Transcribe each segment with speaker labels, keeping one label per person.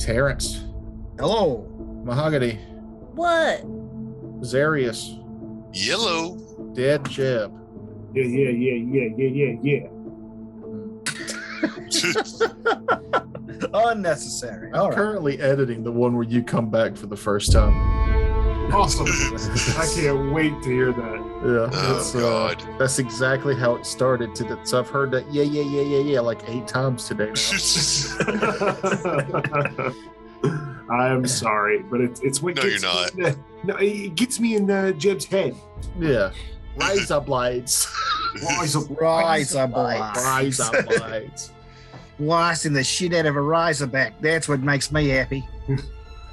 Speaker 1: Terrence.
Speaker 2: Hello.
Speaker 1: Mahogany.
Speaker 3: What?
Speaker 1: Zarius.
Speaker 4: Yellow.
Speaker 1: Dead Jeb.
Speaker 5: Yeah.
Speaker 2: Unnecessary.
Speaker 1: I'm currently editing the one where you come back for the first time.
Speaker 5: Awesome. I can't wait to hear that.
Speaker 1: Yeah.
Speaker 4: Oh, God.
Speaker 1: That's exactly how it started. So I've heard that yeah like 8 times today now.
Speaker 5: I'm sorry, but it's what
Speaker 4: No,
Speaker 5: gets
Speaker 4: you're
Speaker 5: me it gets me in Jeb's head.
Speaker 1: Yeah. Rise up, lights.
Speaker 5: Rise up,
Speaker 1: Lights.
Speaker 2: Slicing the shit out of a Razorback. That's what makes me happy.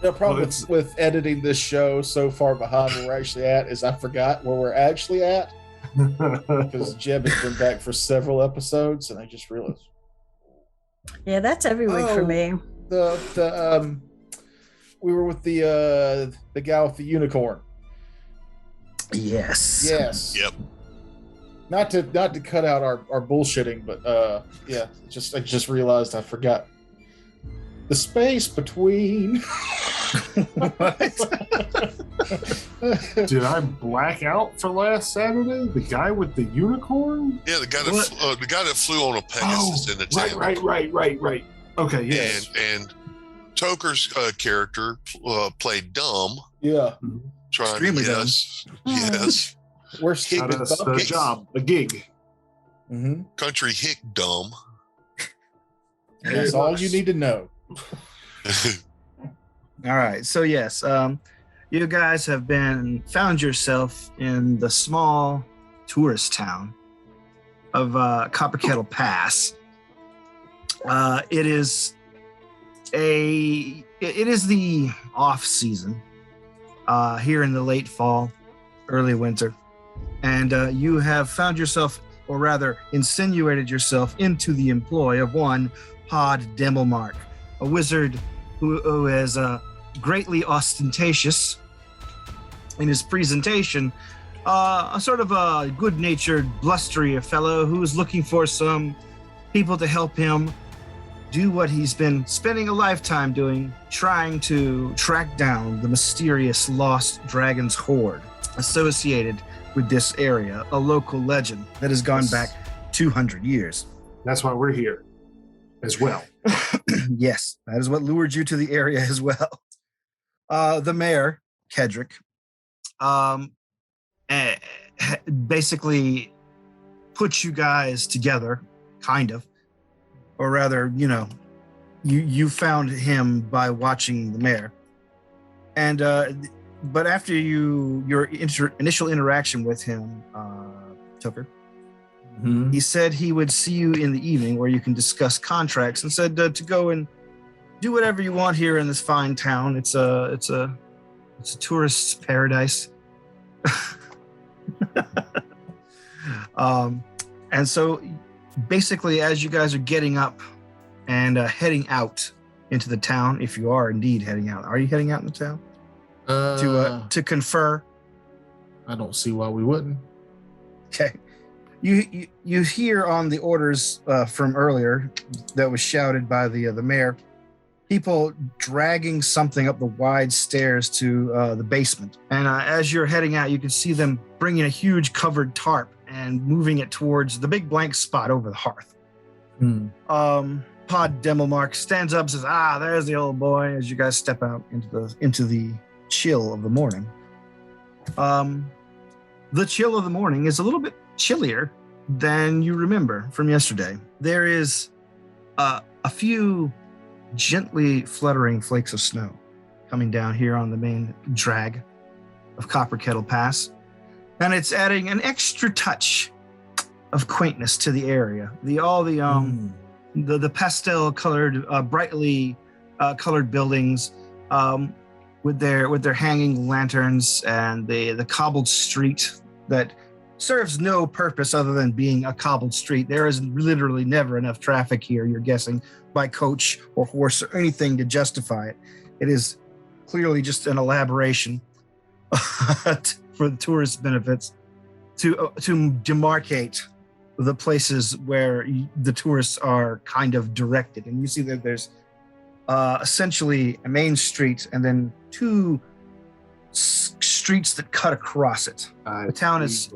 Speaker 1: The problem with editing this show so far behind where we're actually at is I forgot where we're actually at because Jeb has been back for several episodes and I just realized.
Speaker 3: Yeah, that's every week for me.
Speaker 1: We were with the guy with the unicorn.
Speaker 2: Yes.
Speaker 4: Yep.
Speaker 1: Not to cut out our bullshitting, but I just realized I forgot the space between.
Speaker 5: Did I black out for last Saturday? The guy with the unicorn?
Speaker 4: Yeah, the guy that flew on a Pegasus in the town.
Speaker 5: Right. Okay, yes.
Speaker 4: And Toker's character played dumb.
Speaker 1: Yeah.
Speaker 4: Trying
Speaker 2: Extremely
Speaker 4: to get
Speaker 2: dumb.
Speaker 4: us. Yes.
Speaker 1: We're scared
Speaker 5: Got us a job, a gig.
Speaker 1: Mm-hmm.
Speaker 4: Country hick dumb.
Speaker 1: That's all you need to know.
Speaker 2: All right. So yes, you guys have found yourself in the small tourist town of Copper Kettle Pass. It is the off season here in the late fall, early winter, and you have found yourself, or rather insinuated yourself, into the employ of one Pod Demelmark, a wizard who is greatly ostentatious in his presentation, a sort of a good-natured, blustery fellow who's looking for some people to help him do what he's been spending a lifetime doing, trying to track down the mysterious lost dragon's hoard associated with this area, a local legend that has gone back 200 years.
Speaker 5: That's why we're here as well.
Speaker 2: Yes, that is what lured you to the area as well. The mayor, Kedrick, basically put you guys together, kind of, or rather, you found him by watching the mayor. And but after your initial interaction with him, Tucker,
Speaker 1: Mm-hmm.
Speaker 2: he said he would see you in the evening where you can discuss contracts, and said to go and do whatever you want here in this fine town. It's a tourist's paradise. And so basically, as you guys are getting up and heading out into the town, if you are indeed heading out, are you heading out in the town to confer?
Speaker 1: I don't see why we wouldn't.
Speaker 2: Okay. You hear on the orders from earlier that was shouted by the mayor, people dragging something up the wide stairs to the basement. And as you're heading out, you can see them bringing a huge covered tarp and moving it towards the big blank spot over the hearth. Pod Demelmark stands up and says, there's the old boy, as you guys step out into the chill of the morning. The chill of the morning is a little bit chillier than you remember from yesterday. There is a few gently fluttering flakes of snow coming down here on the main drag of Copper Kettle Pass, and it's adding an extra touch of quaintness to the area. The pastel colored, brightly colored buildings with their hanging lanterns, and the cobbled street that serves no purpose other than being a cobbled street. There is literally never enough traffic here, you're guessing, by coach or horse or anything to justify it. It is clearly just an elaboration for the tourist benefits to demarcate the places where the tourists are kind of directed. And you see that there's essentially a main street and then two streets that cut across it. The town is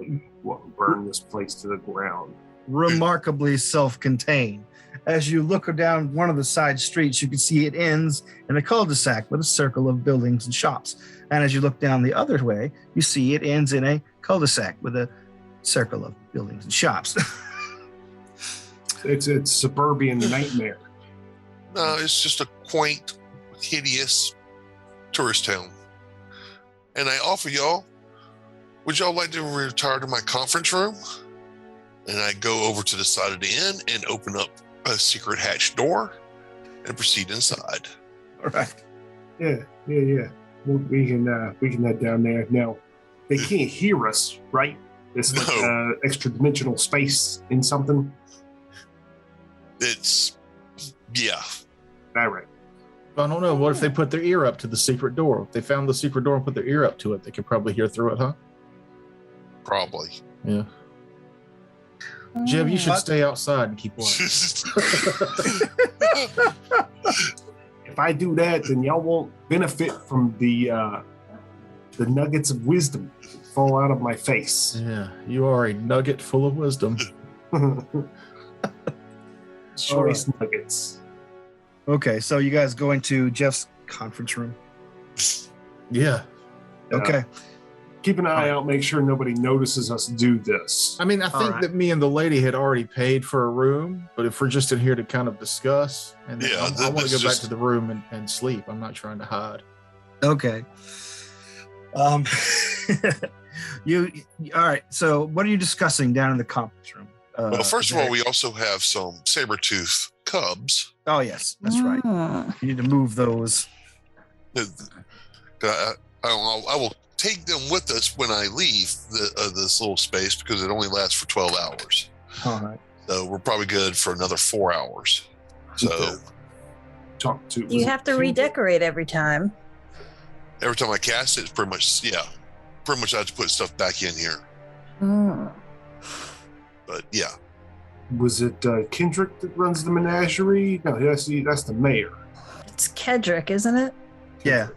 Speaker 5: burn this place to the ground.
Speaker 2: Remarkably self-contained. As you look down one of the side streets, you can see it ends in a cul-de-sac with a circle of buildings and shops. And as you look down the other way, you see it ends in a cul-de-sac with a circle of buildings and shops.
Speaker 5: It's suburban nightmare.
Speaker 4: No, it's just a quaint, hideous tourist town. And I offer y'all, would y'all like to retire to my conference room? And I go over to the side of the inn and open up a secret hatch door and proceed inside.
Speaker 2: All right.
Speaker 5: Yeah. We can head down there. Now, they can't hear us, right? It's like extra dimensional space in something.
Speaker 4: Yeah.
Speaker 5: All right.
Speaker 1: I don't know. What if they put their ear up to the secret door? If they found the secret door and put their ear up to it, they could probably hear through it, huh?
Speaker 4: Probably.
Speaker 1: Yeah. Jeb, you should stay outside and keep watch.
Speaker 5: If I do that, then y'all won't benefit from the nuggets of wisdom that fall out of my face.
Speaker 1: Yeah, you are a nugget full of wisdom.
Speaker 5: Choice nuggets.
Speaker 2: Okay, so you guys go into Jeff's conference room.
Speaker 1: Yeah.
Speaker 2: Okay.
Speaker 5: Keep an eye out. Make sure nobody notices us do this.
Speaker 1: I mean, I think that me and the lady had already paid for a room, but if we're just in here to kind of discuss, and then I want to go back to the room and sleep. I'm not trying to hide.
Speaker 2: Okay. You all right? So, what are you discussing down in the conference room?
Speaker 4: Well, first of all, we also have some saber-tooth cubs.
Speaker 2: Oh yes, that's right. You need to move those.
Speaker 4: I will take them with us when I leave this little space because it only lasts for 12 hours.
Speaker 2: All right.
Speaker 4: So we're probably good for another 4 hours. So
Speaker 5: talk to.
Speaker 3: You have to redecorate every time.
Speaker 4: Every time I cast it, it's pretty much I have to put stuff back in here. But yeah.
Speaker 5: Was it Kendrick that runs the menagerie? No, that's the mayor.
Speaker 3: It's Kedrick, isn't it?
Speaker 2: Yeah.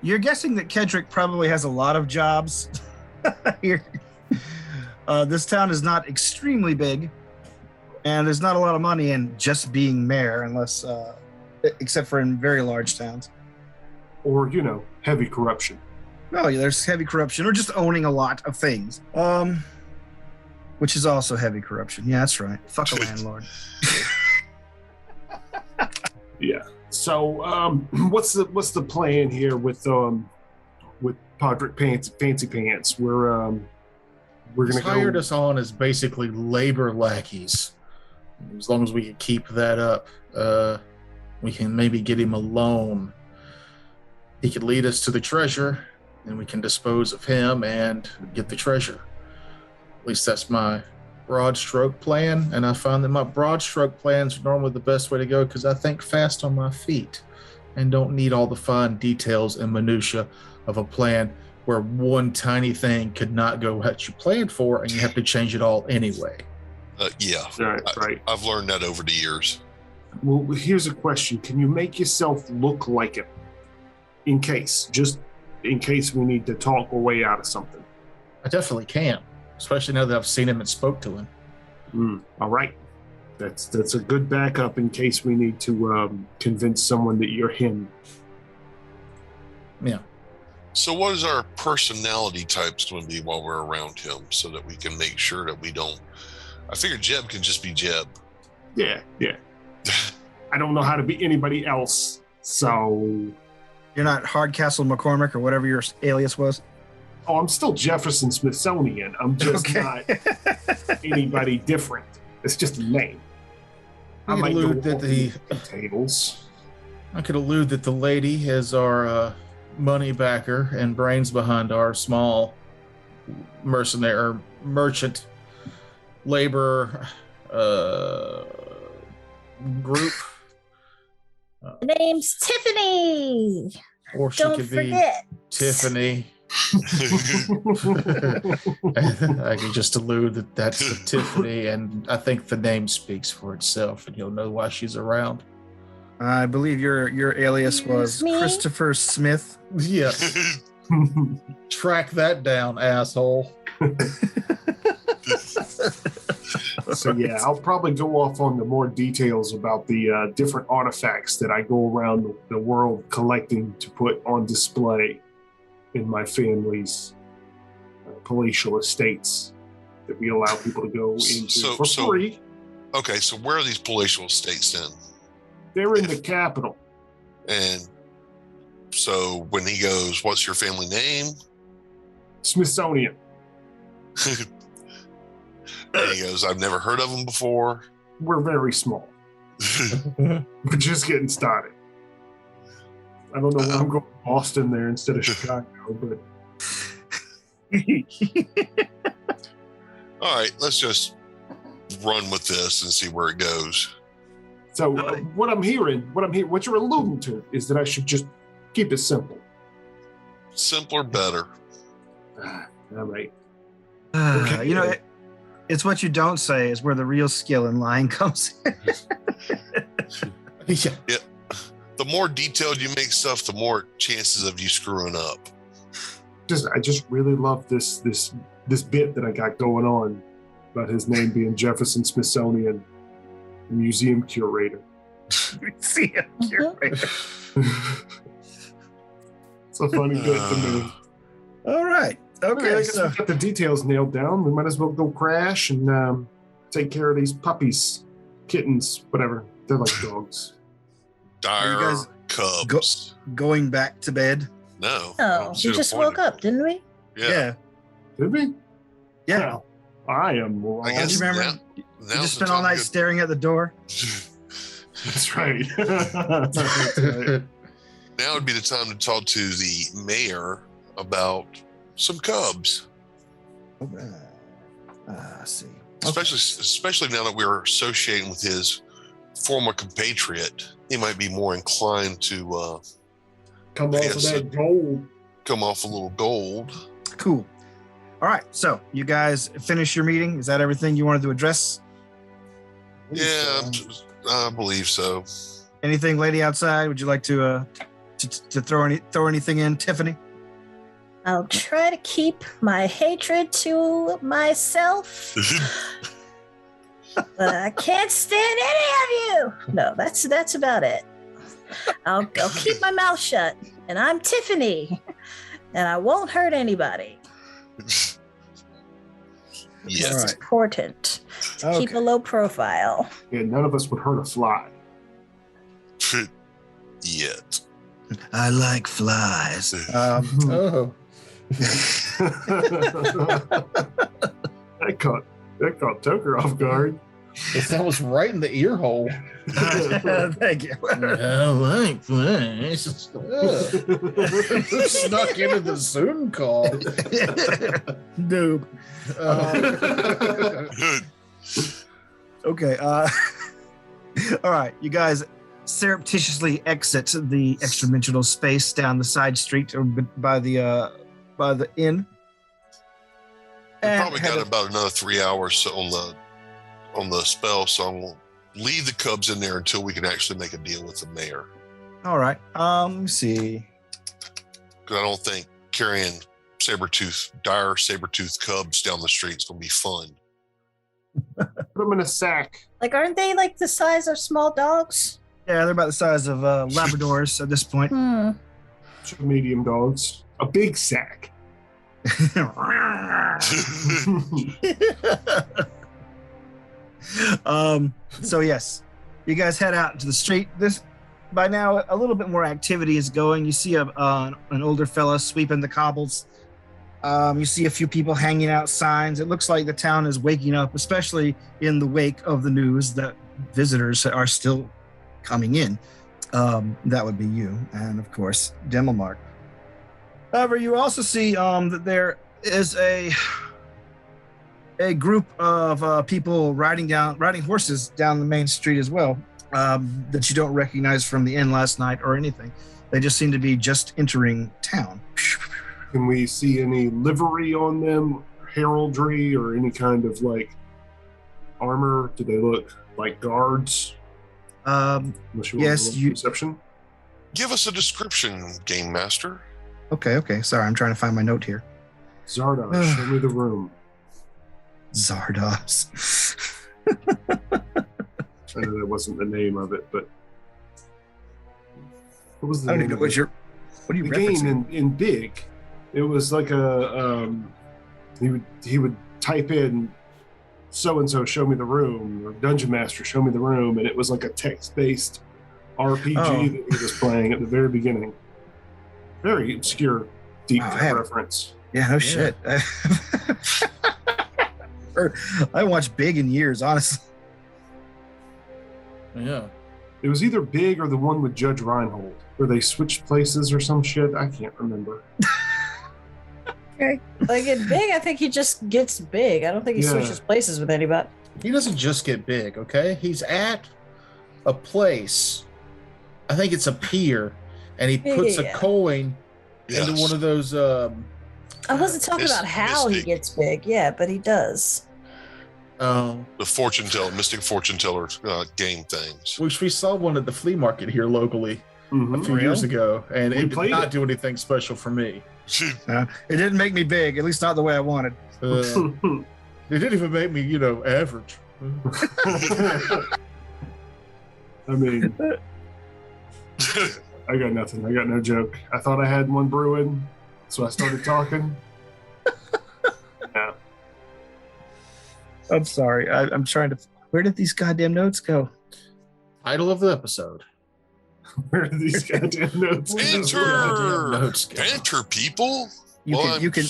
Speaker 2: You're guessing that Kedrick probably has a lot of jobs. Here. This town is not extremely big, and there's not a lot of money in just being mayor, unless, except for in very large towns.
Speaker 5: Or, heavy corruption.
Speaker 2: No, there's heavy corruption, or just owning a lot of things. Which is also heavy corruption. Yeah, that's right. Fuck a landlord.
Speaker 5: Yeah. So, what's the plan here with Podrick Fancy Pants? We're gonna
Speaker 1: hired us on as basically labor lackeys. As long as we can keep that up, we can maybe get him a loan. He could lead us to the treasure, and we can dispose of him and get the treasure. At least that's my broad stroke plan, and I find that my broad stroke plans are normally the best way to go because I think fast on my feet and don't need all the fine details and minutia of a plan where one tiny thing could not go what you planned for and you have to change it all anyway.
Speaker 4: Yeah,
Speaker 5: right.
Speaker 4: I've learned that over the years.
Speaker 5: Well, here's a question. Can you make yourself look like it just in case we need to talk our way out of something?
Speaker 1: I definitely can. Especially now that I've seen him and spoke to him.
Speaker 5: All right. That's a good backup in case we need to convince someone that you're him.
Speaker 1: Yeah.
Speaker 4: So what is our personality types going to be while we're around him so that we can make sure that we don't... I figure Jeb can just be Jeb.
Speaker 5: Yeah. I don't know how to be anybody else, so...
Speaker 2: You're not Hardcastle McCormick or whatever your alias was?
Speaker 5: Oh, I'm still Jefferson Smithsonian. I'm just not anybody different. It's just a name.
Speaker 1: I could allude that the lady is our money backer and brains behind our small merchant labor group.
Speaker 3: The name's Tiffany.
Speaker 1: Or she
Speaker 3: Don't
Speaker 1: could
Speaker 3: forget.
Speaker 1: be Tiffany. I can just allude that that's the Tiffany, and I think the name speaks for itself, and you'll know why she's around.
Speaker 2: I believe your alias was
Speaker 3: Me?
Speaker 2: Christopher Smith.
Speaker 1: Yeah, track that down, asshole.
Speaker 5: So yeah, I'll probably go off on the more details about the different artifacts that I go around the world collecting to put on display in my family's palatial estates that we allow people to go into for free.
Speaker 4: Okay, so where are these palatial estates then?
Speaker 5: They're in the capital.
Speaker 4: And so when he goes, what's your family name?
Speaker 5: Smithsonian.
Speaker 4: And he goes, I've never heard of them before.
Speaker 5: We're very small. We're just getting started. I don't know why I'm going to Boston there instead of Chicago, but
Speaker 4: All right, let's just run with this and see where it goes.
Speaker 5: so what you're alluding to is that I should just keep it simple.
Speaker 4: Simpler, better.
Speaker 5: All right.
Speaker 2: Okay. You know, it's what you don't say is where the real skill in lying comes in.
Speaker 1: Yeah.
Speaker 4: The more detailed you make stuff, the more chances of you screwing up.
Speaker 5: I just really love this bit that I got going on about his name being Jefferson Smithsonian Museum Curator.
Speaker 2: Museum curator.
Speaker 5: It's a funny bit to me.
Speaker 2: All right. Okay.
Speaker 5: I guess
Speaker 2: So
Speaker 5: we got the details nailed down. We might as well go crash and take care of these puppies, kittens, whatever. They're like dogs.
Speaker 4: Dire
Speaker 2: guys
Speaker 4: cubs.
Speaker 2: going back to bed.
Speaker 4: No. I
Speaker 3: Oh,
Speaker 4: don't see
Speaker 3: we
Speaker 4: the
Speaker 3: just
Speaker 4: point
Speaker 3: woke
Speaker 4: of
Speaker 3: up,
Speaker 4: it.
Speaker 3: didn't we?
Speaker 4: Yeah.
Speaker 5: Did we?
Speaker 2: Yeah.
Speaker 5: Well, I am wrong.
Speaker 4: I guess
Speaker 2: you remember?
Speaker 4: now-
Speaker 2: You
Speaker 4: now's
Speaker 2: just
Speaker 4: the
Speaker 2: spent all
Speaker 4: time to
Speaker 2: night
Speaker 4: go-
Speaker 2: staring at the door.
Speaker 5: That's right. That's right.
Speaker 4: Now would be the time to talk to the mayor about some cubs,
Speaker 2: I see.
Speaker 4: especially now that we're associating with his former compatriot. He might be more inclined to
Speaker 5: Come
Speaker 4: I
Speaker 5: off of
Speaker 4: guess
Speaker 5: that gold.
Speaker 4: come off a little gold.
Speaker 2: Cool. All right. So you guys finish your meeting. Is that everything you wanted to address?
Speaker 4: Yeah, I believe so.
Speaker 2: Anything, lady outside? Would you like to throw anything in, Tiffany?
Speaker 3: I'll try to keep my hatred to myself, but I can't stand any of you. No, that's about it. I'll keep my mouth shut, and I'm Tiffany, and I won't hurt anybody.
Speaker 4: Yes.
Speaker 2: All
Speaker 3: It's
Speaker 2: right.
Speaker 3: important. Keep a low profile.
Speaker 5: Yeah, none of us would hurt a fly.
Speaker 4: Yet.
Speaker 2: I like flies.
Speaker 1: Oh.
Speaker 5: that caught Tucker off guard.
Speaker 1: That was right in the ear hole.
Speaker 2: Thank you.
Speaker 1: I like flies. Snuck into the Zoom call.
Speaker 2: Noob. Okay. All right. You guys surreptitiously exit the extra-dimensional space down the side street or by the inn.
Speaker 4: We
Speaker 2: And
Speaker 4: probably
Speaker 2: head
Speaker 4: got
Speaker 2: up-
Speaker 4: about another 3 hours on the spell, so I'm gonna leave the cubs in there until we can actually make a deal with the mayor.
Speaker 2: All right. Let me see.
Speaker 4: Because I don't think carrying dire saber-tooth cubs down the street is gonna be fun.
Speaker 5: Put them in a sack.
Speaker 3: Like, aren't they like the size of small dogs?
Speaker 2: Yeah, they're about the size of Labradors at this point.
Speaker 5: Two medium dogs. A big sack.
Speaker 2: So yes, you guys head out into the street. This by now a little bit more activity is going. You see an older fella sweeping the cobbles. You see a few people hanging out signs. It looks like the town is waking up, especially in the wake of the news that visitors are still coming in. That would be you, and of course, Demelmark. However, you also see that there is a group of people riding horses down the main street as well, that you don't recognize from the inn last night or anything. They just seem to be just entering town.
Speaker 5: Can we see any livery on them, heraldry, or any kind of like armor? Do they look like guards? Unless you want
Speaker 2: Yes,
Speaker 5: to roll perception.
Speaker 4: Give us a description, Game Master.
Speaker 2: Okay. Sorry, I'm trying to find my note here.
Speaker 5: Zardoz, show me the room.
Speaker 2: Zardoz.
Speaker 5: I know that wasn't the name of it, but what was the
Speaker 2: I don't
Speaker 5: name
Speaker 2: even know
Speaker 5: of
Speaker 2: what
Speaker 5: it?
Speaker 2: you're. What are you
Speaker 5: The game
Speaker 2: referencing?
Speaker 5: in Big. It was like a he would type in so and so show me the room, or Dungeon Master show me the room, and it was like a text-based RPG
Speaker 2: Oh.
Speaker 5: that he was playing at the very beginning. Very obscure deep
Speaker 2: Wow, I
Speaker 5: cut
Speaker 2: haven't-
Speaker 5: reference.
Speaker 2: Yeah, no shit. I watched Big in years, honestly.
Speaker 1: Yeah.
Speaker 5: It was either Big or the one with Judge Reinhold, where they switched places or some shit. I can't remember.
Speaker 3: Like in Big, I think he just gets big. I don't think he
Speaker 5: Yeah.
Speaker 3: switches places with anybody.
Speaker 1: He doesn't just get big, okay? He's at a place. I think it's a pier, and he puts a
Speaker 3: Yeah.
Speaker 1: coin
Speaker 4: Yes.
Speaker 1: into one of those.
Speaker 3: I wasn't talking about how he
Speaker 4: Mystic.
Speaker 3: gets big. Yeah, but he does.
Speaker 4: The fortune teller, mystic fortune teller game things.
Speaker 1: Which we saw one at the flea market here locally a
Speaker 5: Mhm.
Speaker 1: few years ago, and
Speaker 5: We
Speaker 1: it did
Speaker 5: played
Speaker 1: not
Speaker 5: it.
Speaker 1: do anything special for me.
Speaker 2: It didn't make me big, at least not the way I wanted.
Speaker 1: It didn't even make me, average.
Speaker 5: I mean, I got nothing. I got no joke. I thought I had one brewing, so I started talking. Yeah.
Speaker 2: I'm sorry. I'm trying to. Where did these goddamn notes go?
Speaker 1: Title of the episode.
Speaker 5: Where are these goddamn notes?
Speaker 1: Where
Speaker 5: go?
Speaker 1: the goddamn
Speaker 4: Banter!
Speaker 1: notes go?
Speaker 4: Banter, people!
Speaker 2: You
Speaker 4: Well,
Speaker 2: can.
Speaker 4: I'm-
Speaker 2: You can.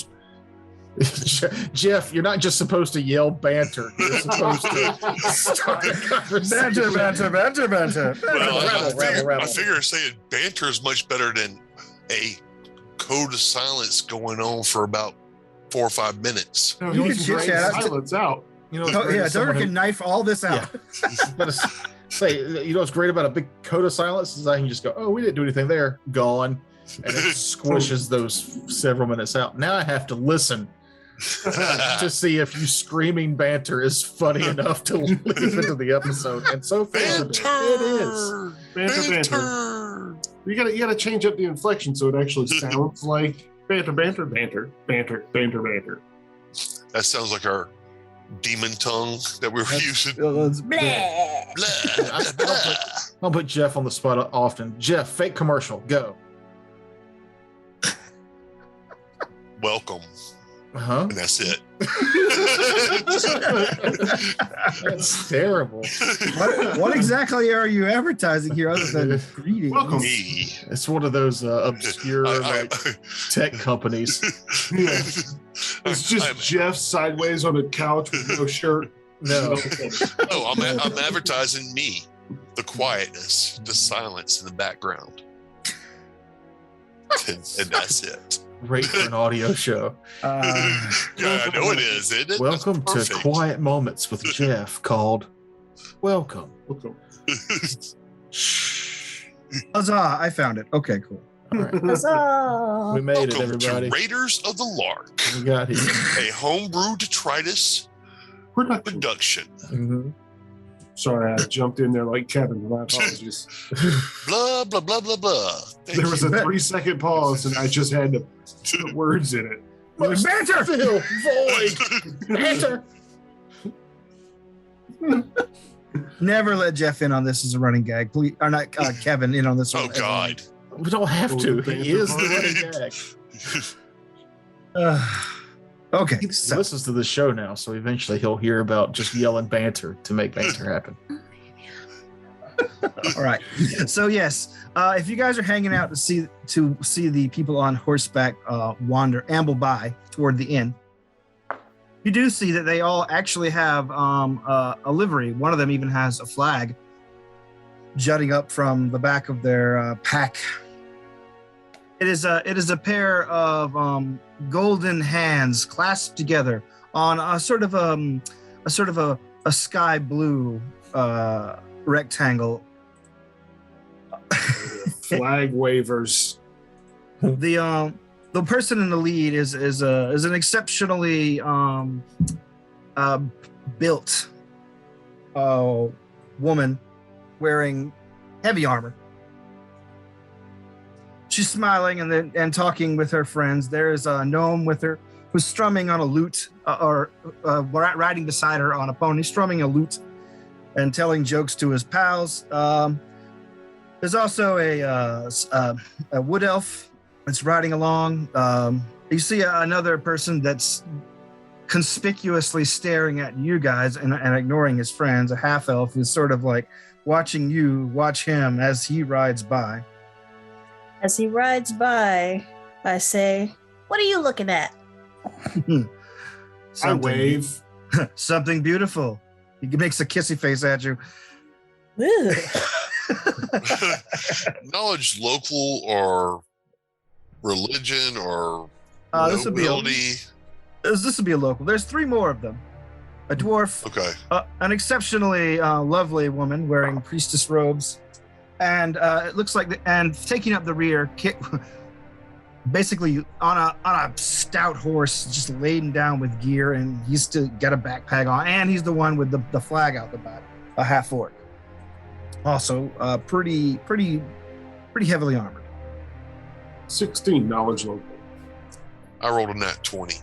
Speaker 1: Jeff, you're not just supposed to yell banter. You're supposed to start a conversation.
Speaker 2: Banter.
Speaker 4: Well,
Speaker 1: Rabble.
Speaker 4: I figure saying banter is much better than a code of silence going on for about 4 or 5 minutes.
Speaker 5: No,
Speaker 2: You
Speaker 5: he
Speaker 2: can
Speaker 5: can
Speaker 2: chit
Speaker 5: drain
Speaker 2: chat.
Speaker 5: silence out.
Speaker 2: Oh, yeah, Durr can knife all this out.
Speaker 1: But say, what's great about a big code of silence is I can just go, oh, we didn't do anything there, gone, and it squishes those several minutes out. Now I have to listen to see if you screaming banter is funny enough to leave into the episode. And so far,
Speaker 4: Banter!
Speaker 1: it is.
Speaker 5: Banter. You gotta change up the inflection so it actually sounds like banter.
Speaker 4: That sounds like our demon tongue that we were using.
Speaker 3: Bleh.
Speaker 4: Blah.
Speaker 1: I'll put Jeff on the spot often. Jeff, fake commercial, go.
Speaker 4: Welcome.
Speaker 1: Huh?
Speaker 4: And that's it.
Speaker 1: That's terrible.
Speaker 2: What exactly are you advertising here other than greetings?
Speaker 5: Welcome.
Speaker 4: Me.
Speaker 1: It's one of those obscure
Speaker 4: I-
Speaker 1: tech companies.
Speaker 5: Yeah. It's just Jeff sideways on a couch with no shirt.
Speaker 1: No.
Speaker 4: I'm advertising me, the quietness, the silence in the background, and that's it.
Speaker 1: Great for an audio show.
Speaker 4: Yeah, I know it is, isn't it?
Speaker 1: Welcome to
Speaker 4: That's perfect.
Speaker 1: Quiet Moments with Jeff, called Welcome.
Speaker 5: Welcome.
Speaker 1: Shh.
Speaker 2: Huzzah! I found it. Okay, cool.
Speaker 1: All right.
Speaker 3: Huzzah.
Speaker 1: We made it,
Speaker 4: Welcome to
Speaker 1: everybody.
Speaker 4: Raiders of the Lark,
Speaker 1: We got here.
Speaker 4: a homebrew detritus
Speaker 5: Production.
Speaker 4: production.
Speaker 1: Mhm.
Speaker 5: Sorry, I jumped in there like Kevin. My apologies.
Speaker 4: Blah blah blah blah blah. Thank
Speaker 5: There was
Speaker 4: you.
Speaker 5: a 3-second pause, and I just had to put words in it.
Speaker 1: Banter! Fill void! Banter!
Speaker 2: Never let Jeff in on this as a running gag. Please, or not Kevin in on this one.
Speaker 4: Oh God.
Speaker 1: We don't have to. He is the running gag.
Speaker 2: Okay.
Speaker 1: He
Speaker 2: So,
Speaker 1: listens to the show now, so eventually he'll hear about just yelling banter to make banter happen.
Speaker 2: all right. So yes, if you guys are hanging out to see the people on horseback amble by toward the inn, you do see that they all actually have a livery. One of them even has a flag jutting up from the back of their pack. It is a pair of golden hands clasped together on a sort of a sky blue rectangle.
Speaker 5: Flag wavers.
Speaker 2: The the person in the lead is an exceptionally built woman wearing heavy armor. She's smiling and talking with her friends. There is a gnome with her who's strumming on a lute or riding beside her on a pony, strumming a lute and telling jokes to his pals. There's also a wood elf that's riding along. You see another person that's conspicuously staring at you guys and ignoring his friends, a half elf who's sort of like watching you watch him as he rides by.
Speaker 3: As he rides by, I say, "What are you looking at?"
Speaker 5: I wave.
Speaker 2: Something beautiful. He makes a kissy face at you.
Speaker 3: Ooh.
Speaker 4: Knowledge local or religion or
Speaker 2: this would be
Speaker 4: nobility?
Speaker 2: This would be a local. There's 3 more of them. A dwarf,
Speaker 4: Okay.
Speaker 2: an exceptionally lovely woman wearing priestess robes, and it looks like, and taking up the rear, basically on a stout horse, just laden down with gear, and he's still got a backpack on, and he's the one with the flag out the back, a half orc. Also, pretty heavily armored.
Speaker 5: 16 knowledge local.
Speaker 4: I rolled a nat 20.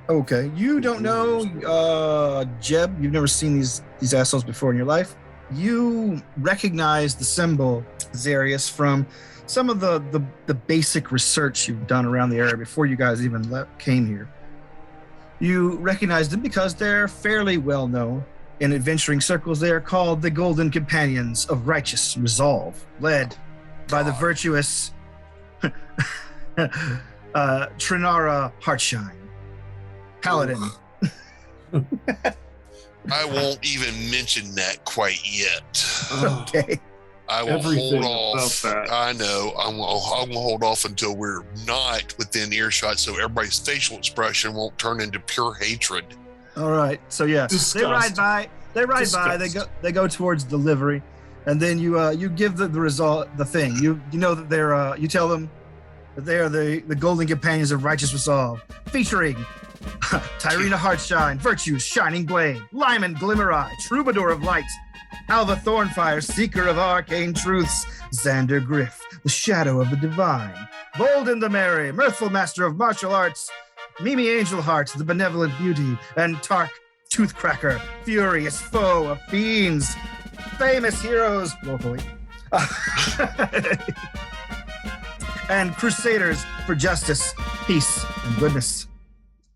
Speaker 2: Okay, you don't know Jeb. You've never seen these assholes before in your life. You recognize the symbol Zarius from some of the basic research you've done around the area before you guys even came here. You recognize them because they're fairly well known in adventuring circles. They are called the Golden Companions of Righteous Resolve, led by the virtuous Trinara Heartshine, Paladin.
Speaker 4: I won't even mention that quite yet.
Speaker 2: Okay.
Speaker 4: I will
Speaker 5: Everything
Speaker 4: hold off.
Speaker 5: about that.
Speaker 4: I know. I'm gonna hold off until we're not within earshot, so everybody's facial expression won't turn into pure hatred.
Speaker 2: All right. So yeah,
Speaker 5: Disgust.
Speaker 2: They ride by. They go towards the livery, and then you give the result, the thing. You know that they're you tell them that they are the Golden Companions of Righteous Resolve, featuring Tyrina Heartshine, Virtue's Shining Blade, Lyman Glimmereye, Troubadour of Light, Alva Thornfire, Seeker of Arcane Truths, Xander Griff, the Shadow of the Divine, Bolden the Merry, Mirthful Master of Martial Arts, Mimi Angelheart, the Benevolent Beauty, and Tark Toothcracker, Furious Foe of Fiends, famous heroes locally, and Crusaders for Justice, Peace, and Goodness.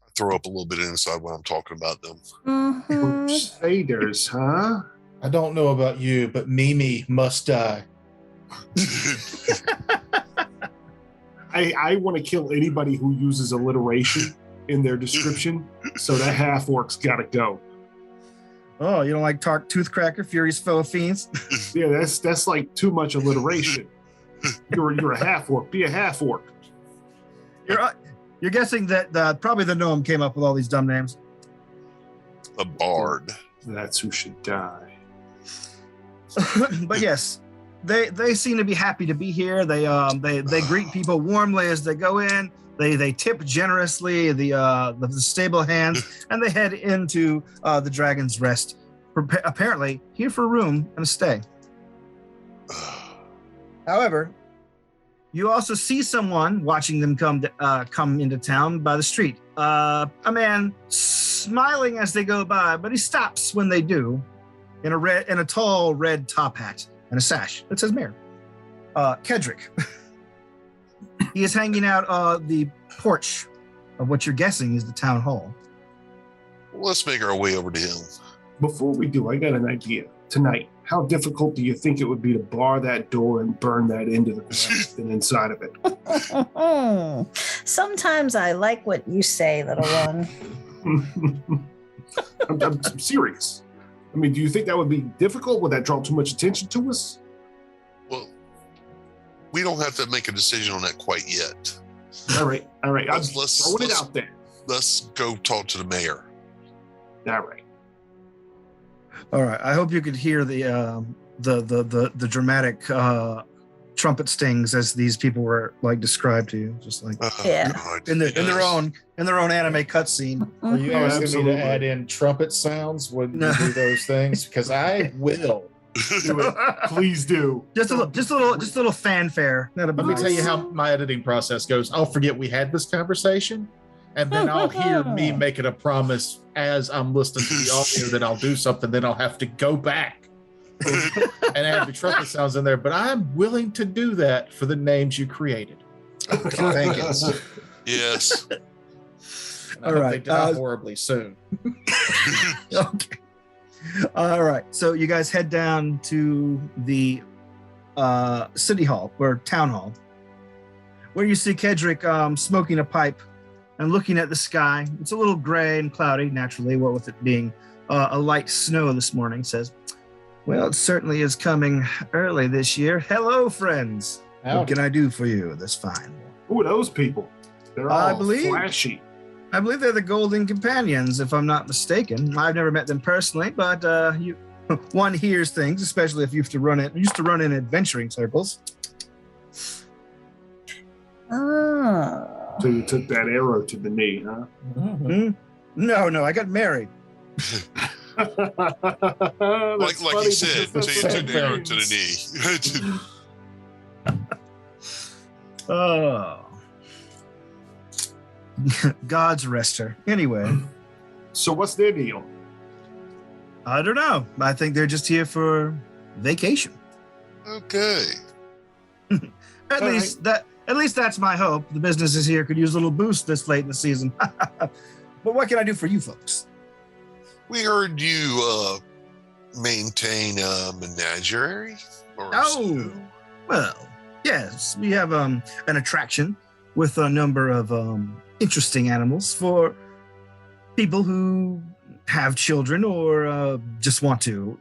Speaker 4: I throw up a little bit inside when I'm talking about them.
Speaker 3: Mhm.
Speaker 5: Crusaders, huh?
Speaker 1: I don't know about you, but Mimi must die.
Speaker 5: I want to kill anybody who uses alliteration in their description, so that half orc's got to go.
Speaker 2: Oh, you don't like Tark Toothcracker, Furious Foe of Fiends?
Speaker 5: Yeah, that's like too much alliteration. You're a half orc. Be a half orc.
Speaker 2: You're guessing that probably the gnome came up with all these dumb names.
Speaker 4: A bard.
Speaker 5: That's who should die.
Speaker 2: But yes, they seem to be happy to be here. They greet people warmly as they go in. They tip generously the stable hands, and they head into the Dragon's Rest. Apparently here for a room and a stay. However, you also see someone watching them come into town by the street. A man smiling as they go by, but he stops when they do, in a tall red top hat and a sash that says Mayor. Kedrick. He is hanging out the porch of what you're guessing is the town hall.
Speaker 4: Let's make our way over to him.
Speaker 5: Before we do, I got an idea. Tonight, how difficult do you think it would be to bar that door and burn that into the ground and inside of it?
Speaker 3: Sometimes I like what you say, little one.
Speaker 5: I'm serious. I mean, do you think that would be difficult? Would that draw too much attention to us?
Speaker 4: Well, we don't have to make a decision on that quite yet.
Speaker 5: All right. I'm
Speaker 4: Let's-
Speaker 5: throwing it
Speaker 4: let's-
Speaker 5: out there.
Speaker 4: Let's go talk to the mayor.
Speaker 5: All right.
Speaker 2: All right. I hope you could hear the dramatic trumpet stings as these people were like described to you, just like
Speaker 3: Yeah.
Speaker 4: God,
Speaker 2: in their
Speaker 4: yes.
Speaker 2: own anime cutscene.
Speaker 1: Are you
Speaker 3: Mhm.
Speaker 5: Oh,
Speaker 1: asking me
Speaker 5: absolutely.
Speaker 1: to add in trumpet sounds when
Speaker 2: No.
Speaker 1: you do those things? Because I will.
Speaker 5: Do it. Please do.
Speaker 2: Just a little fanfare. That'll be
Speaker 1: Let me
Speaker 2: nice.
Speaker 1: tell you how my editing process goes. I'll forget we had this conversation, and then I'll hear me making a promise as I'm listening to the audio that I'll do something. Then I'll have to go back and add the trumpet sounds in there. But I'm willing to do that for the names you created. Thank you.
Speaker 4: Yes.
Speaker 1: And I
Speaker 2: All
Speaker 1: hope
Speaker 2: right,
Speaker 1: they die horribly soon.
Speaker 2: Okay. All right. So you guys head down to the city hall or town hall, where you see Kedrick smoking a pipe and looking at the sky. It's a little gray and cloudy, naturally, what with it being a light snow this morning. Says, "Well, it certainly is coming early this year. Hello, friends. What
Speaker 1: Howdy.
Speaker 2: can I do for you this fine morning?"
Speaker 5: Who are those people? They're all
Speaker 2: I believe-
Speaker 5: flashy.
Speaker 2: I believe they're the Golden Companions, if I'm not mistaken. I've never met them personally, but one hears things, especially if you used to run in adventuring circles.
Speaker 3: Oh.
Speaker 5: So you took that arrow to the knee, huh?
Speaker 1: Mhm.
Speaker 2: No, I got married.
Speaker 4: like
Speaker 5: That's
Speaker 4: you
Speaker 5: funny
Speaker 4: said,
Speaker 5: because
Speaker 4: so
Speaker 5: that's
Speaker 4: you
Speaker 5: what
Speaker 4: took the arrow
Speaker 5: it
Speaker 4: to
Speaker 5: means.
Speaker 4: the knee.
Speaker 2: Oh. God's rester. Anyway,
Speaker 5: So what's their deal?
Speaker 2: I don't know. I think they're just here for vacation.
Speaker 4: Okay.
Speaker 2: At
Speaker 5: All
Speaker 2: least that's my hope. The businesses here could use a little boost this late in the season. But what can I do for you folks?
Speaker 4: We heard you maintain a menagerie. Or
Speaker 2: Oh.
Speaker 4: zoo?
Speaker 2: Well, yes, we have an attraction with a number of interesting animals for people who have children or just want to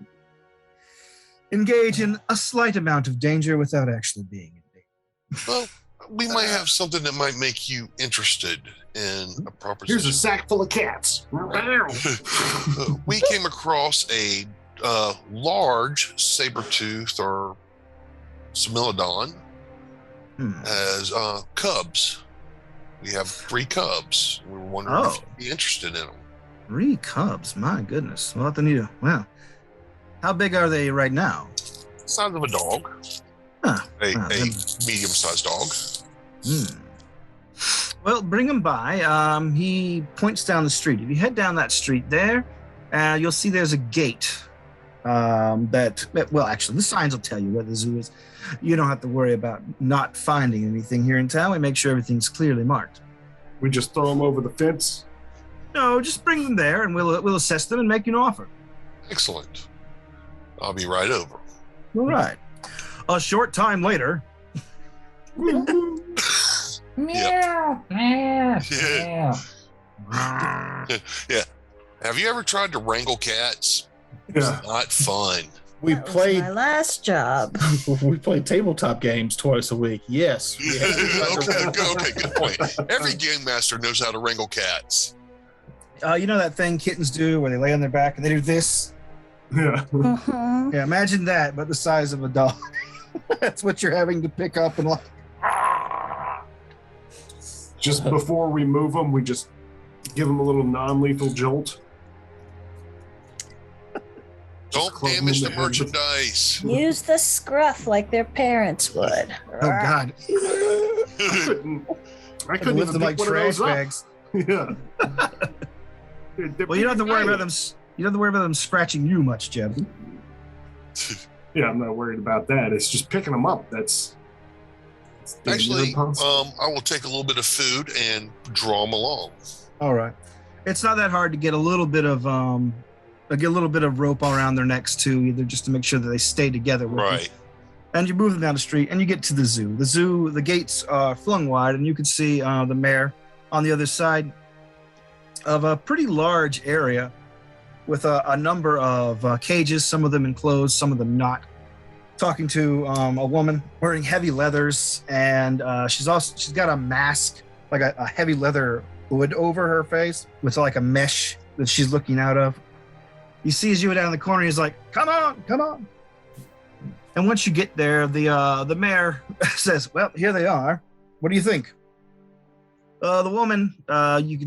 Speaker 2: engage in a slight amount of danger without actually being in danger.
Speaker 4: Well, we might have something that might make you interested in a proposition.
Speaker 5: Here's a sack full of cats.
Speaker 4: We came across a large saber-tooth or Similodon
Speaker 2: Hmm.
Speaker 4: as cubs. We have 3 cubs. We were wondering if you'd be interested in them.
Speaker 2: 3 cubs, my goodness. Well, they need to. Well, how big are they right now?
Speaker 4: Size of a dog.
Speaker 2: Huh.
Speaker 4: A
Speaker 2: Then-
Speaker 4: medium-sized dog.
Speaker 2: Well, bring him by. He points down the street. If you head down that street there, you'll see there's a gate. Actually, the signs will tell you where the zoo is. You don't have to worry about not finding anything here in town. We make sure everything's clearly marked.
Speaker 5: We just throw them over the fence.
Speaker 2: No, just bring them there, and we'll assess them and make you an offer.
Speaker 4: Excellent. I'll be right over.
Speaker 2: All right. A short time later.
Speaker 3: Meow. Meow.
Speaker 4: Yeah. Yeah. Have you ever tried to wrangle cats?
Speaker 5: Yeah.
Speaker 4: Not fun.
Speaker 1: We
Speaker 3: That was
Speaker 1: played
Speaker 3: my last job.
Speaker 1: we played tabletop games twice a week. Yes. we have.
Speaker 4: Okay, good point. Every game master knows how to wrangle cats.
Speaker 2: You know that thing kittens do where they lay on their back and they do this?
Speaker 5: Yeah.
Speaker 3: Mhm.
Speaker 2: Yeah, imagine that, but the size of a dog. That's what you're having to pick up and like.
Speaker 5: Just before we move them, we just give them a little non-lethal jolt.
Speaker 4: Don't
Speaker 5: club them
Speaker 4: damage
Speaker 5: in
Speaker 4: the
Speaker 5: the head.
Speaker 4: merchandise.
Speaker 3: Use the scruff like their parents would.
Speaker 2: Oh God!
Speaker 5: I couldn't
Speaker 2: Lift
Speaker 5: even
Speaker 2: them
Speaker 5: pick
Speaker 2: like
Speaker 5: one of
Speaker 2: trash
Speaker 5: those up.
Speaker 2: bags.
Speaker 5: Yeah.
Speaker 2: Well, you don't have to worry about them. You don't have to worry about them scratching you much, Jeb.
Speaker 5: Yeah, I'm not worried about that. It's just picking them up. That's damn near
Speaker 4: Actually,
Speaker 5: impossible.
Speaker 4: I will take a little bit of food and draw them along.
Speaker 2: All right. It's not that hard to get a little bit of rope around their necks too, either just to make sure that they stay together. With you.
Speaker 4: Right.
Speaker 2: And you move them down the street, and you get to the zoo. The zoo, the gates are flung wide, and you can see the mayor on the other side of a pretty large area with a number of cages, some of them enclosed, some of them not. Talking to a woman wearing heavy leathers, and she's got a mask, like a heavy leather hood over her face with like a mesh that she's looking out of. He sees you down in the corner. He's like, "Come on, come on." And once you get there, the mayor says, "Well, here they are. What do you think?" The woman,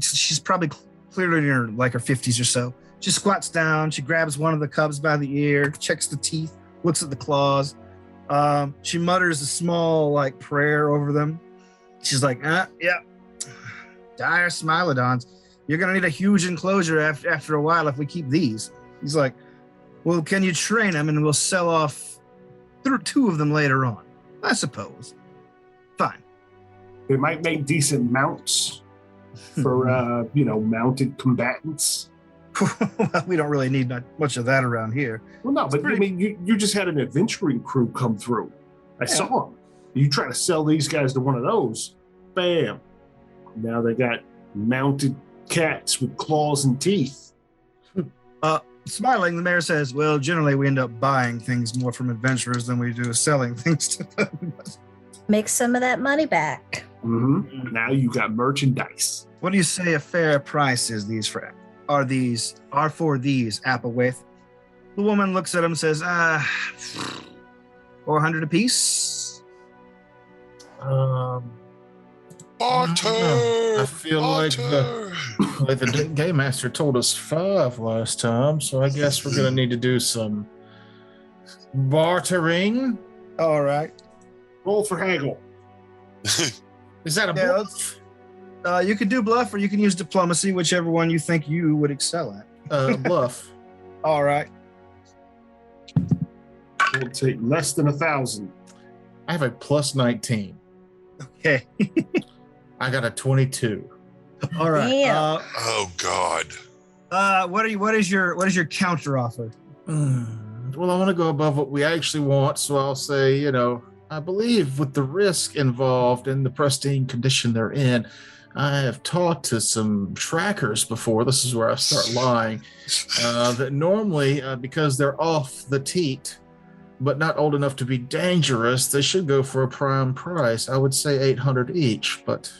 Speaker 2: she's probably clearly in her 50s or so. She squats down. She grabs one of the cubs by the ear, checks the teeth, looks at the claws. She mutters a small prayer over them. She's like, "Yeah, dire smilodons. You're gonna need a huge enclosure after a while if we keep these." He's like, "Well, can you train them and we'll sell off two of them later on? I suppose. Fine."
Speaker 5: They might make decent mounts for mounted combatants.
Speaker 2: Well, we don't really need much of that around here.
Speaker 5: Well, no, but I mean, you just had an adventuring crew come through. I saw them. You try to sell these guys to one of those, bam. Now they got mounted cats with claws and teeth.
Speaker 2: Smiling, the mayor says, "Well, generally we end up buying things more from adventurers than we do selling things to them."
Speaker 3: Make some of that money back.
Speaker 5: Mm-hmm. Now you got merchandise.
Speaker 2: What do you say a fair price is for these Applewhite? The woman looks at him and says, 400 apiece.
Speaker 4: Barter!
Speaker 1: I feel like the game master told us 5 last time, so I guess we're gonna need to do some bartering.
Speaker 2: All right.
Speaker 5: Roll for haggle.
Speaker 1: Is that a bluff?
Speaker 2: You can do bluff or you can use diplomacy, whichever one you think you would excel at.
Speaker 1: Bluff.
Speaker 2: All right.
Speaker 5: We'll take less than 1,000.
Speaker 1: I have a plus 19.
Speaker 2: Okay.
Speaker 1: I got a 22.
Speaker 2: All right.
Speaker 3: Damn.
Speaker 4: Oh God.
Speaker 2: What is your counter offer?
Speaker 1: Well, I want to go above what we actually want, so I'll say, I believe with the risk involved and the pristine condition they're in, I have talked to some trackers before. This is where I start lying. That normally, because they're off the teat, but not old enough to be dangerous, they should go for a prime price. I would say 800 each, but...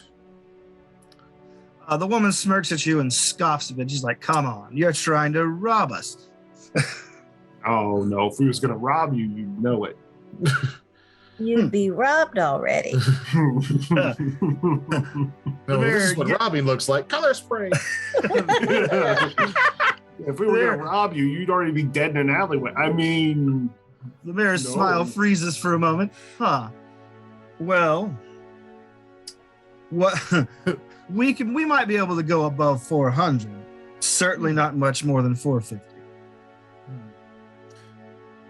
Speaker 2: The woman smirks at you and scoffs a bit. She's like, "Come on, you're trying to rob us."
Speaker 5: Oh, no. If we was going to rob you, you'd know it.
Speaker 3: You'd be robbed already.
Speaker 1: No, this is what robbing looks like. Color spray.
Speaker 5: If we were going to rob you, you'd already be dead in an alleyway. I mean...
Speaker 2: The mayor's
Speaker 5: No.
Speaker 2: smile freezes for a moment. Well, what we might be able to go above 400. Certainly not much more than 450.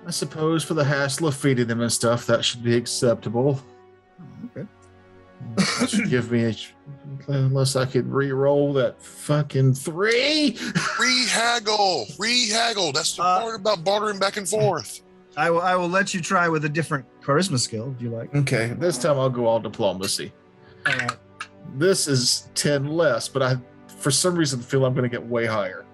Speaker 1: I suppose for the hassle of feeding them and stuff, that should be acceptable.
Speaker 2: Okay.
Speaker 1: That should give me unless I could re-roll that fucking 3.
Speaker 4: Rehaggle. That's the part about bartering back and forth.
Speaker 2: I will let you try with a different charisma skill if you like.
Speaker 1: Okay, this time I'll go all diplomacy.
Speaker 2: All right.
Speaker 1: This is 10 less, but I, for some reason, feel I'm going to get way higher.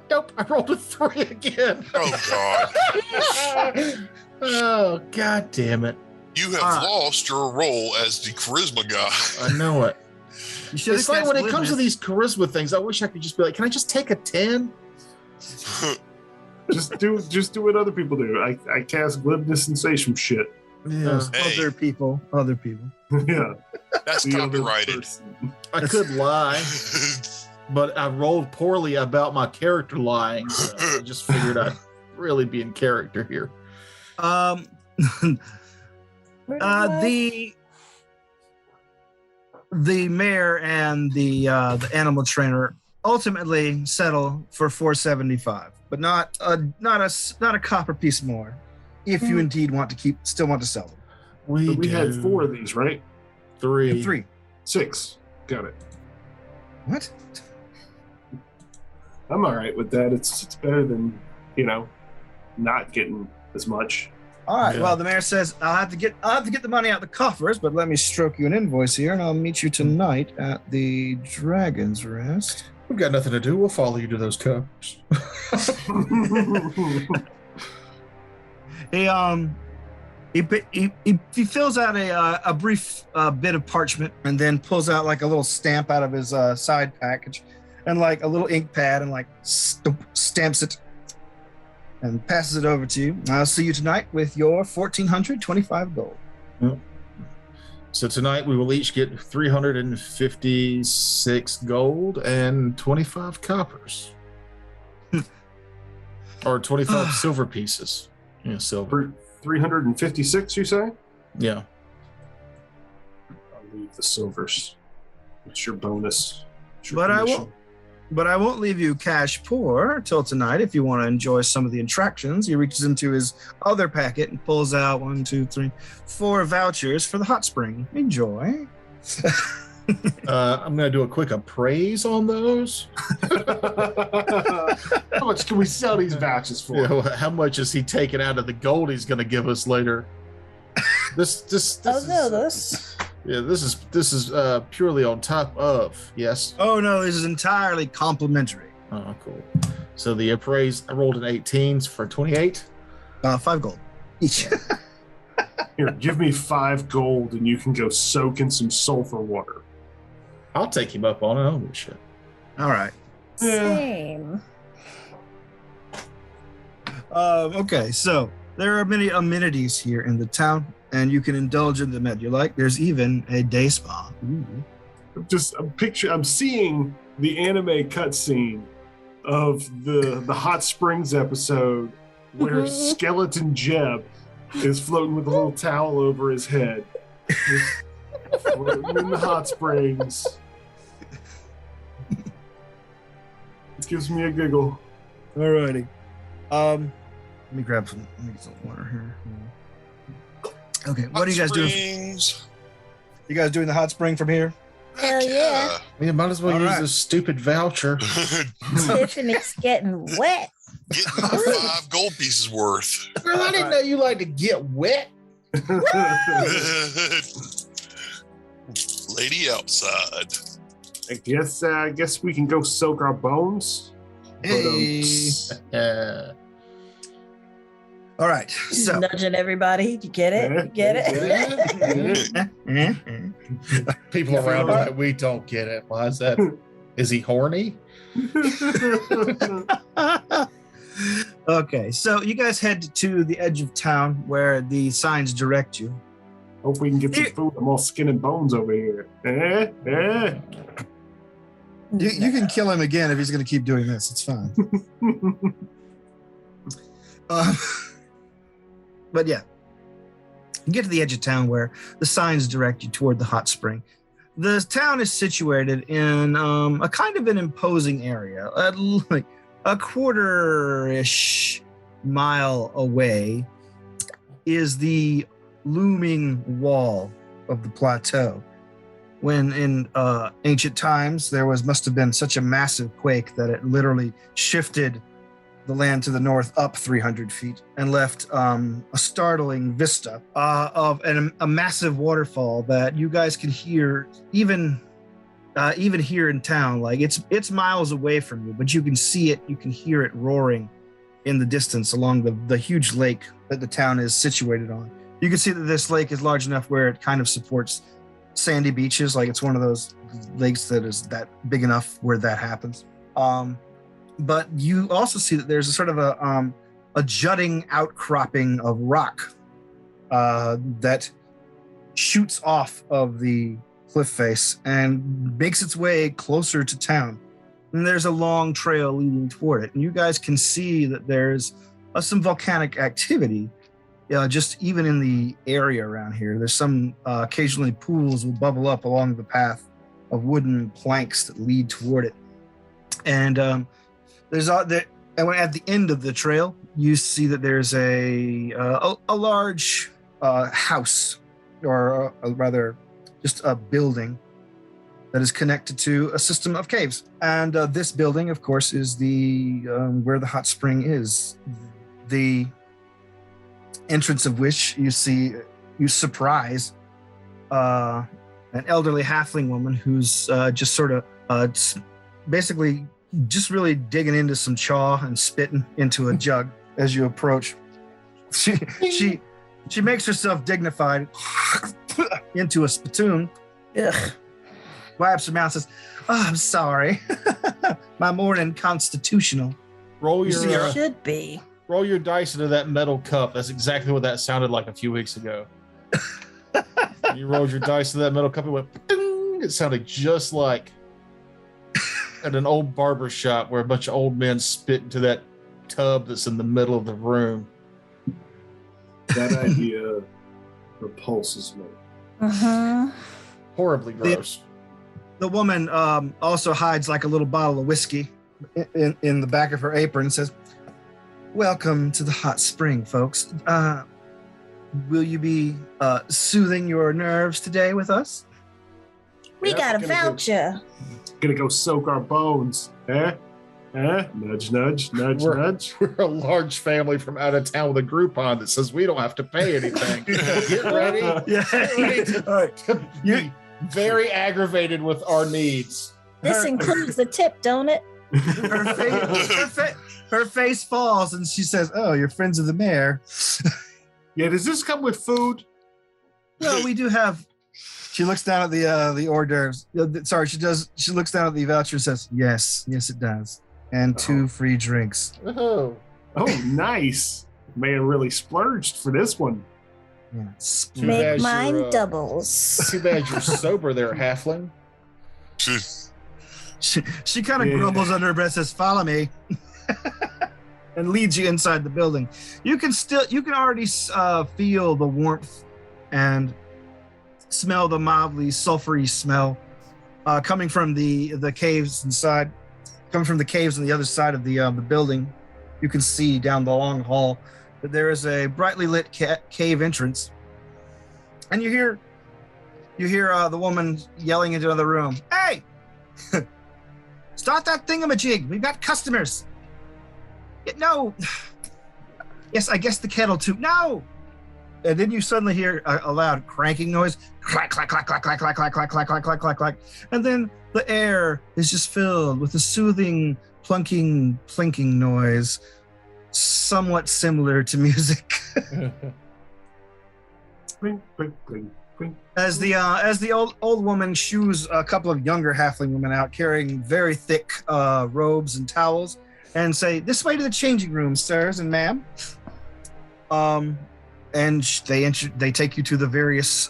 Speaker 1: Nope, I rolled a 3 again.
Speaker 4: Oh God.
Speaker 1: Oh, God damn it.
Speaker 4: You have lost your role as the charisma guy.
Speaker 1: I know it.
Speaker 2: You should
Speaker 1: It's
Speaker 2: have
Speaker 1: like
Speaker 2: cast
Speaker 1: when it comes to
Speaker 2: Glibness.
Speaker 1: these charisma things, I wish I could just be like, can I just take a 10?
Speaker 5: just do what other people do. I cast glibness and say some shit.
Speaker 1: Yeah.
Speaker 4: Hey.
Speaker 2: Other people.
Speaker 5: Yeah.
Speaker 4: That's
Speaker 5: The other
Speaker 4: copyrighted.
Speaker 5: person.
Speaker 1: I could lie, but I rolled poorly about my character lying. So I just figured I'd really be in character here.
Speaker 2: The mayor and the animal trainer ultimately settle for 475, but not a copper piece more. If you indeed still want to sell them.
Speaker 5: We had 4 of these, right?
Speaker 1: 3.
Speaker 2: 3.
Speaker 5: 6. Got it.
Speaker 2: What?
Speaker 5: I'm all right with that. It's better than, not getting as much.
Speaker 2: All right.
Speaker 1: Yeah.
Speaker 2: Well, the mayor says I'll have to get the money out the coffers, but let me stroke you an invoice here, and I'll meet you tonight at the Dragon's Rest.
Speaker 1: We've got nothing to do. We'll follow you to those covers.
Speaker 2: He fills out a brief bit of parchment and then pulls out like a little stamp out of his side package and like a little ink pad and like stamps it. and passes it over to you. I'll see you tonight with your 1,425 gold.
Speaker 1: Yep. So tonight we will each get 356 gold and 25 coppers. Or 25 silver pieces. Yeah, silver.
Speaker 5: 356, you say?
Speaker 1: Yeah.
Speaker 5: I'll leave the silvers. It's your bonus. It's your
Speaker 2: But
Speaker 5: commission.
Speaker 2: I won't leave you cash poor till tonight. If you want to enjoy some of the attractions, he reaches into his other packet and pulls out 1, 2, 3, 4 vouchers for the hot spring. Enjoy.
Speaker 1: I'm going to do a quick appraise on those.
Speaker 5: How much can we sell these vouchers for?
Speaker 1: You know, how much is he taking out of the gold he's going to give us later? This is purely on top of, yes.
Speaker 2: Oh no, this is entirely complimentary.
Speaker 1: Oh, cool. So the appraise, I rolled an 18 for 28.
Speaker 2: 5 gold each.
Speaker 5: Here, give me 5 gold and you can go soak in some sulfur water.
Speaker 1: I'll take him up on it. Oh shit.
Speaker 2: All right.
Speaker 3: Same.
Speaker 2: Okay, so there are many amenities here in the town, and you can indulge in them as you like. There's even a day spa. Ooh.
Speaker 5: I'm seeing the anime cutscene of the hot springs episode where skeleton Jeb is floating with a little towel over his head, just floating in the hot springs. It gives me a giggle.
Speaker 2: Alrighty. Let me get some water here. Okay, what are you guys doing?
Speaker 4: Springs.
Speaker 2: You guys doing the hot spring from here?
Speaker 3: Hell yeah.
Speaker 1: You might as well
Speaker 2: All
Speaker 1: use
Speaker 2: right.
Speaker 1: this stupid voucher.
Speaker 3: Tiffany's getting wet.
Speaker 4: Getting the 5 gold pieces worth.
Speaker 1: Girl, I didn't know you like to get wet.
Speaker 4: Lady outside.
Speaker 5: I guess we can go soak our bones.
Speaker 2: Hey. All right, so
Speaker 3: Nudging everybody. You get it? You get it?
Speaker 1: People around are like, we don't get it. Why is that? Is he horny?
Speaker 2: Okay, so you guys head to the edge of town where the signs direct you.
Speaker 5: Hope we can get some food. I'm all skin and bones over here.
Speaker 2: You can kill him again if he's going to keep doing this. It's fine. But yeah, you get to the edge of town where the signs direct you toward the hot spring. The town is situated in a kind of an imposing area, like a quarter-ish mile away is the looming wall of the plateau. When in ancient times there must have been such a massive quake that it literally shifted the land to the north up 300 feet and left a startling vista of a massive waterfall that you guys can hear even here in town. Like it's miles away from you, but you can see it, you can hear it roaring in the distance along the huge lake that the town is situated on. You can see that this lake is large enough where it kind of supports sandy beaches. Like it's one of those lakes that is that big enough where that happens. But you also see that there's a sort of a jutting outcropping of rock that shoots off of the cliff face and makes its way closer to town. And there's a long trail leading toward it. And you guys can see that there's some volcanic activity, just even in the area around here. There's some occasionally pools will bubble up along the path of wooden planks that lead toward it. And and at the end of the trail, you see that there's a large house, or rather, just a building that is connected to a system of caves. And this building, of course, is the where the hot spring is. The entrance of which you surprise an elderly halfling woman who's just sort of basically just really digging into some chaw and spitting into a jug as you approach. She makes herself dignified into a spittoon.
Speaker 3: Ugh.
Speaker 2: Wipes her mouth, says, "Oh, I'm sorry. My morning constitutional."
Speaker 1: Roll
Speaker 2: You see
Speaker 1: your
Speaker 2: her-
Speaker 3: Should be.
Speaker 1: Roll your dice into that metal cup. That's exactly what that sounded like a few weeks ago. You rolled your dice into that metal cup. It went. Ding! It sounded just like at an old barber shop where a bunch of old men spit into that tub that's in the middle of the room.
Speaker 5: That idea repulses me.
Speaker 1: Horribly gross.
Speaker 2: The woman also hides like a little bottle of whiskey in the back of her apron and says, "Welcome to the hot spring, folks. Will you be soothing your nerves today with us?"
Speaker 3: We
Speaker 5: Yeah,
Speaker 3: got a
Speaker 5: I'm gonna
Speaker 3: voucher.
Speaker 5: Gonna go soak our bones. Nudge, nudge, nudge, nudge.
Speaker 1: We're a large family from out of town with a Groupon that says we don't have to pay anything. Get ready.
Speaker 2: Yeah.
Speaker 1: Get ready
Speaker 2: All right.
Speaker 1: to be very aggravated with our needs.
Speaker 3: This includes the tip, don't it?
Speaker 2: Her face falls and she says, "Oh, you're friends of the mayor."
Speaker 5: Yeah, does this come with food?
Speaker 2: No, we do have. She looks down at the hors d'oeuvres. Sorry, she does. She looks down at the voucher and says, "Yes, it does, and 2 free drinks."
Speaker 1: Oh.
Speaker 5: Oh, nice. Man really splurged for this one.
Speaker 2: Yeah.
Speaker 1: Too bad
Speaker 3: Make
Speaker 1: you're,
Speaker 3: mine doubles.
Speaker 1: Too bad you're sober there, halfling.
Speaker 2: She kind of
Speaker 5: Yeah.
Speaker 2: grumbles under her breath, says, "Follow me," and leads you inside the building. You can already feel the warmth and smell the mildly sulfury smell coming from the caves inside, coming from the caves on the other side of the building. You can see down the long hall that there is a brightly lit cave entrance, and you hear the woman yelling into another room, "Hey! Start that thingamajig. We've got customers." "No." "Yes, I guess the kettle too." "No." And then you suddenly hear a loud cranking noise. Clack, clack, clack, clack, clack, clack, clack, clack, clack, clack, clack, clack, clack. And then the air is just filled with a soothing, plunking, plinking noise, somewhat similar to music.
Speaker 5: Bling, bling, bling, bling.
Speaker 2: As the old woman shoos a couple of younger halfling women out carrying very thick robes and towels and say, "This way to the changing room, sirs and ma'am." And they take you to the various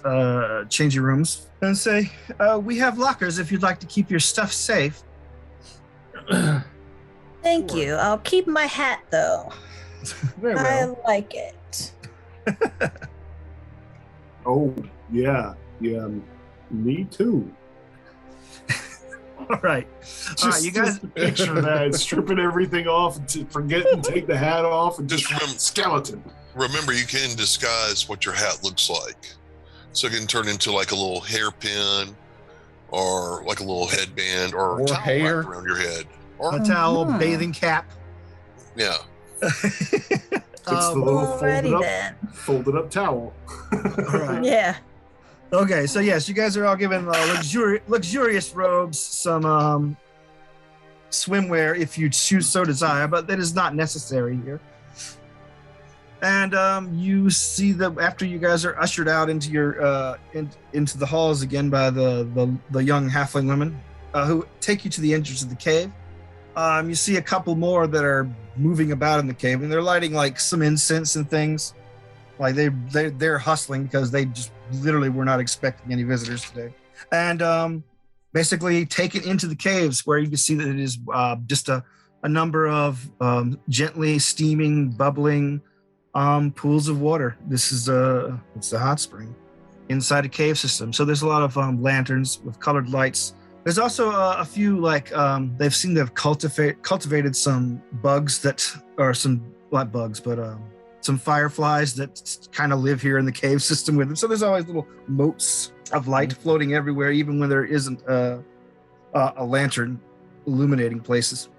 Speaker 2: changing rooms and say, "We have lockers if you'd like to keep your stuff safe."
Speaker 3: Thank you. I'll keep my hat though.
Speaker 2: Very
Speaker 3: I
Speaker 2: well.
Speaker 3: like it.
Speaker 5: Oh, yeah. Me too.
Speaker 2: All right. You guys.
Speaker 5: Just picture that, stripping everything off and forgetting to take the hat off and just
Speaker 4: Just remember-
Speaker 5: skeleton.
Speaker 4: Remember, you can disguise what your hat looks like. So it can turn into like a little hairpin or like a little headband or
Speaker 1: Or
Speaker 4: towel
Speaker 1: hair.
Speaker 4: wrapped around your head. Or,
Speaker 2: A towel,
Speaker 3: Mhm.
Speaker 2: bathing cap.
Speaker 4: yeah.
Speaker 5: It's the little
Speaker 3: Alrighty
Speaker 5: folded up towel.
Speaker 2: All right.
Speaker 3: then. Yeah.
Speaker 2: Okay, so yes, you guys are all given luxurious robes, some swimwear if you choose so desire, but that is not necessary here. And you see that after you guys are ushered out into your into the halls again by the young halfling women who take you to the entrance of the cave. You see a couple more that are moving about in the cave, and they're lighting like some incense and things. Like they're hustling because they just literally were not expecting any visitors today. And basically taken into the caves where you can see that it is just a number of gently steaming, bubbling pools of water. This is it's a hot spring inside a cave system. So there's a lot of lanterns with colored lights. There's also a few they've seemed to have cultivated some bugs that are some not bugs, but some fireflies that kind of live here in the cave system with them. So there's always little motes of light floating everywhere, even when there isn't a lantern illuminating places.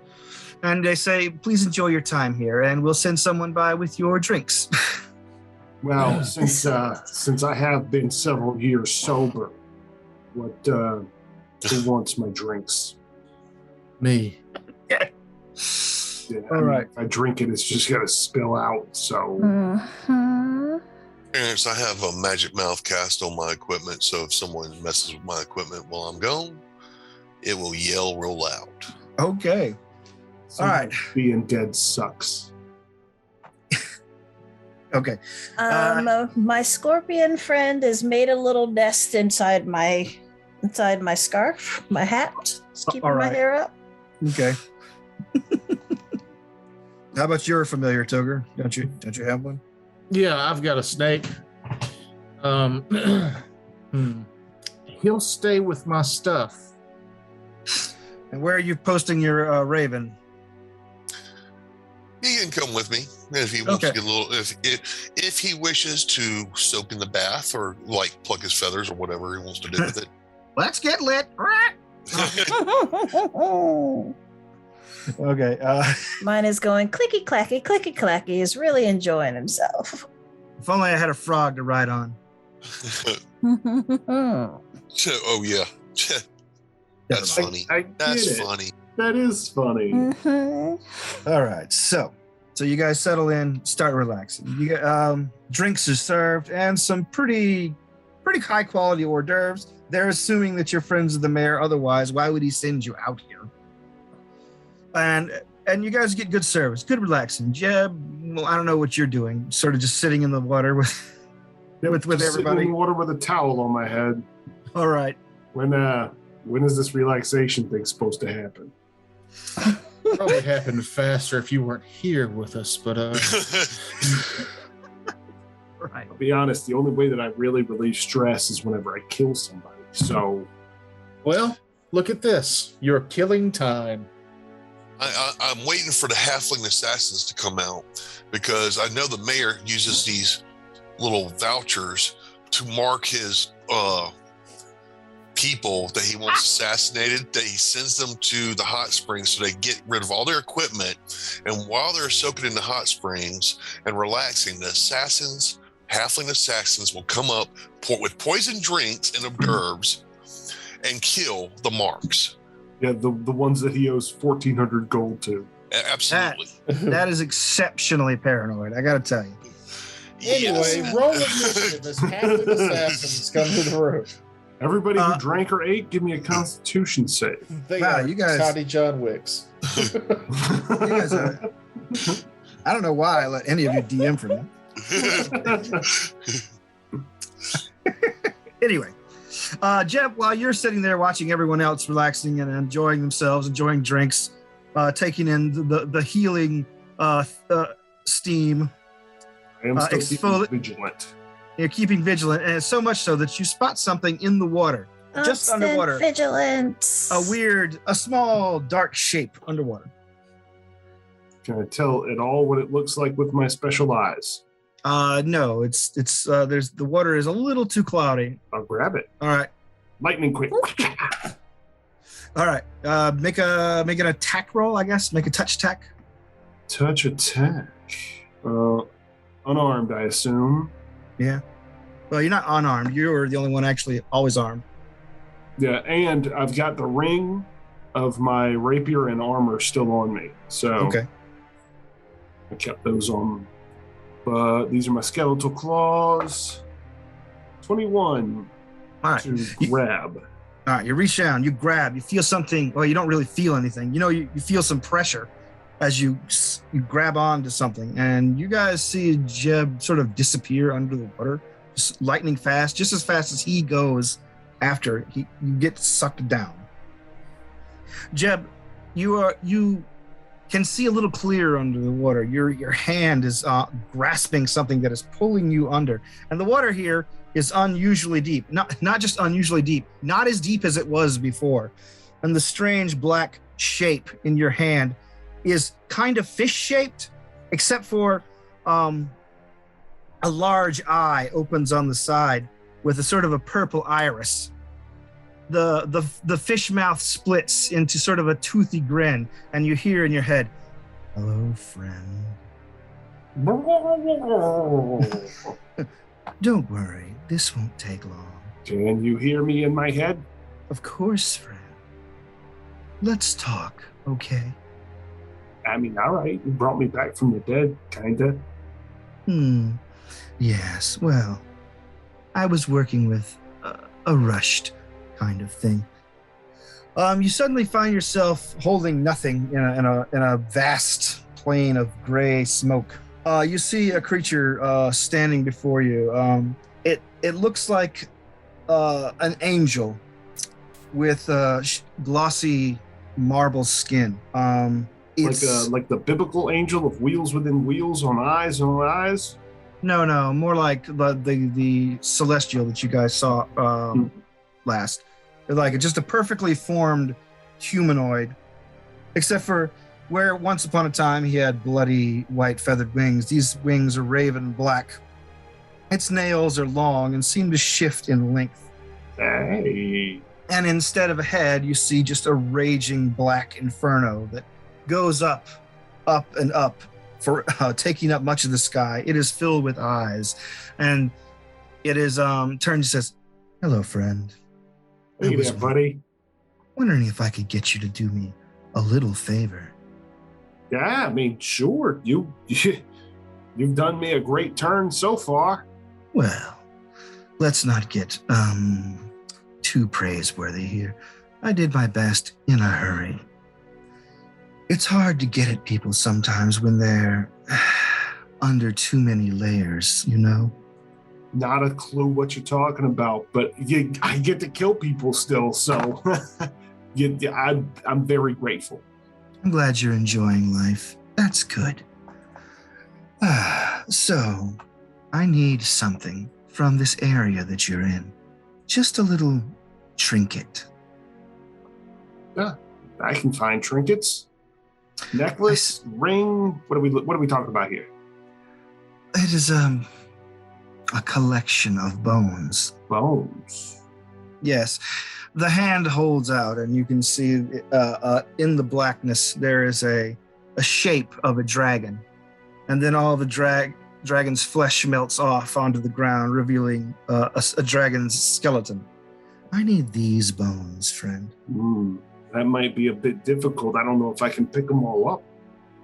Speaker 2: And they say, "Please enjoy your time here, and we'll send someone by with your drinks."
Speaker 5: Well, since I have been several years sober, who wants my drinks?
Speaker 1: Me.
Speaker 5: Yeah,
Speaker 2: All right.
Speaker 5: If I drink it, it's just gonna spill out. So
Speaker 3: Mhm.
Speaker 4: Parents, I have a magic mouth cast on my equipment, so if someone messes with my equipment while I'm gone, it will yell real loud.
Speaker 2: Okay. All right.
Speaker 5: being dead sucks.
Speaker 2: Okay.
Speaker 3: My scorpion friend has made a little nest inside my scarf, my hat, just keeping my hair up.
Speaker 2: Okay. How about your familiar, Toger? Don't you have one?
Speaker 1: Yeah, I've got a snake. He'll stay with my stuff.
Speaker 2: And where are you posting your raven?
Speaker 4: He can come with me if he wants
Speaker 2: Okay.
Speaker 4: to get a little. If he wishes to soak in the bath or like pluck his feathers or whatever he wants to do with it.
Speaker 2: Let's get lit. Okay.
Speaker 3: Mine is going clicky clacky, clicky clacky. He's really enjoying himself.
Speaker 2: If only I had a frog to ride on.
Speaker 4: So, oh yeah, that's funny.
Speaker 5: I get
Speaker 4: That's
Speaker 5: it.
Speaker 4: funny.
Speaker 5: That is funny.
Speaker 2: All right. So you guys settle in, start relaxing. You get, drinks are served and some pretty high quality hors d'oeuvres. They're assuming that you're friends of the mayor. Otherwise, why would he send you out here? And you guys get good service, good relaxing. Jeb, well, I don't know what you're doing. Sort of just sitting in the water with
Speaker 5: Just sitting
Speaker 2: everybody.
Speaker 5: in the water with a towel on my head.
Speaker 2: All right.
Speaker 5: When is this relaxation thing supposed to happen?
Speaker 1: Probably happened faster if you weren't here with us, but
Speaker 2: Right.
Speaker 5: I'll be honest, the only way that I really relieve stress is whenever I kill somebody. So,
Speaker 1: well, look at this. You're killing time.
Speaker 4: I'm waiting for the halfling assassins to come out because I know the mayor uses these little vouchers to mark his people that he wants assassinated, that he sends them to the hot springs so they get rid of all their equipment. And while they're soaking in the hot springs and relaxing, the assassins, halfling assassins, will come up with poison drinks and hors d'oeuvres and kill the marks.
Speaker 5: yeah, the ones that he owes 1,400 gold to.
Speaker 4: Absolutely.
Speaker 2: That is exceptionally paranoid. I got to tell you.
Speaker 1: Anyway,
Speaker 4: Yes.
Speaker 1: roll initiative as half the assassins come to the room.
Speaker 5: Everybody who drank or ate, give me a Constitution save.
Speaker 1: They
Speaker 2: Wow,
Speaker 1: are
Speaker 2: you guys-
Speaker 1: Toddy John Wicks.
Speaker 2: You guys are, I don't know why I let any of you DM for me. Anyway, Jeb, while you're sitting there watching everyone else relaxing and enjoying themselves, enjoying drinks, taking in the healing steam,
Speaker 5: I am still
Speaker 2: exfoli-
Speaker 5: keeping vigilant.
Speaker 2: you're keeping vigilant, and it's so much so that you spot something in the water, just
Speaker 3: Constant
Speaker 2: underwater.
Speaker 3: vigilance.
Speaker 2: A small dark shape underwater.
Speaker 5: Can I tell at all what it looks like with my special eyes?
Speaker 2: No, it's there's the water is a little too cloudy.
Speaker 5: I'll grab it.
Speaker 2: All right.
Speaker 5: Lightning quick.
Speaker 2: All right. Make an attack roll, I guess. Make a touch attack.
Speaker 5: Touch attack. Unarmed, I assume.
Speaker 2: Yeah. Well, you're not unarmed. You're the only one actually always armed.
Speaker 5: Yeah, and I've got the ring of my rapier and armor still on me. So
Speaker 2: Okay.
Speaker 5: I kept those on. But these are my skeletal claws. 21
Speaker 2: All right.
Speaker 5: to grab.
Speaker 2: All right. You reach down. You grab. You feel something. Well, you don't really feel anything. You know, you feel some pressure as you grab onto something, and you guys see Jeb sort of disappear under the water, just lightning fast, just as fast as he goes after you get sucked down. Jeb, you can see a little clearer under the water. Your hand is grasping something that is pulling you under, and the water here is unusually deep. Not just unusually deep, not as deep as it was before, and the strange black shape in your hand is kind of fish-shaped, except for a large eye opens on the side with a sort of a purple iris. The fish mouth splits into sort of a toothy grin, and you hear in your head, "Hello, friend. Don't worry, this won't take long."
Speaker 5: Can you hear me in my head?
Speaker 2: "Of course, friend. Let's talk, okay?"
Speaker 5: I mean, all right. You brought me back from the dead, kinda.
Speaker 2: Yes, well, I was working with a rushed kind of thing. You suddenly find yourself holding nothing in a vast plain of gray smoke You see a creature standing before you. It looks like an angel with glossy marble skin. It's
Speaker 5: like the biblical angel of wheels within wheels on eyes on eyes.
Speaker 2: no, more like the celestial that you guys saw last. They're like just a perfectly formed humanoid, except for where once upon a time he had bloody white feathered wings. These wings are raven black. Its nails are long and seem to shift in length.
Speaker 5: Hey.
Speaker 2: And instead of a head, you see just a raging black inferno that goes up, and up, for taking up much of the sky. It is filled with eyes, and it is turned and says, "Hello, friend.
Speaker 5: Hey there, buddy.
Speaker 2: Wondering if I could get you to do me a little favor."
Speaker 5: Yeah, I mean, sure. You've done me a great turn so far.
Speaker 2: Well, let's not get too praiseworthy here. I did my best in a hurry. It's hard to get at people sometimes when they're under too many layers, you know?
Speaker 5: Not a clue what you're talking about, but I get to kill people still, so I'm very grateful.
Speaker 2: I'm glad you're enjoying life. That's good. So, I need something from this area that you're in. Just a little trinket.
Speaker 5: Yeah, I can find trinkets. Necklace, ring. What are we talking about here?
Speaker 2: It is a collection of bones.
Speaker 5: Bones.
Speaker 2: Yes. The hand holds out, and you can see in the blackness there is a shape of a dragon. And then all the dragon's flesh melts off onto the ground, revealing a dragon's skeleton. I need these bones, friend.
Speaker 5: That might be a bit difficult. I don't know if I can pick them all up.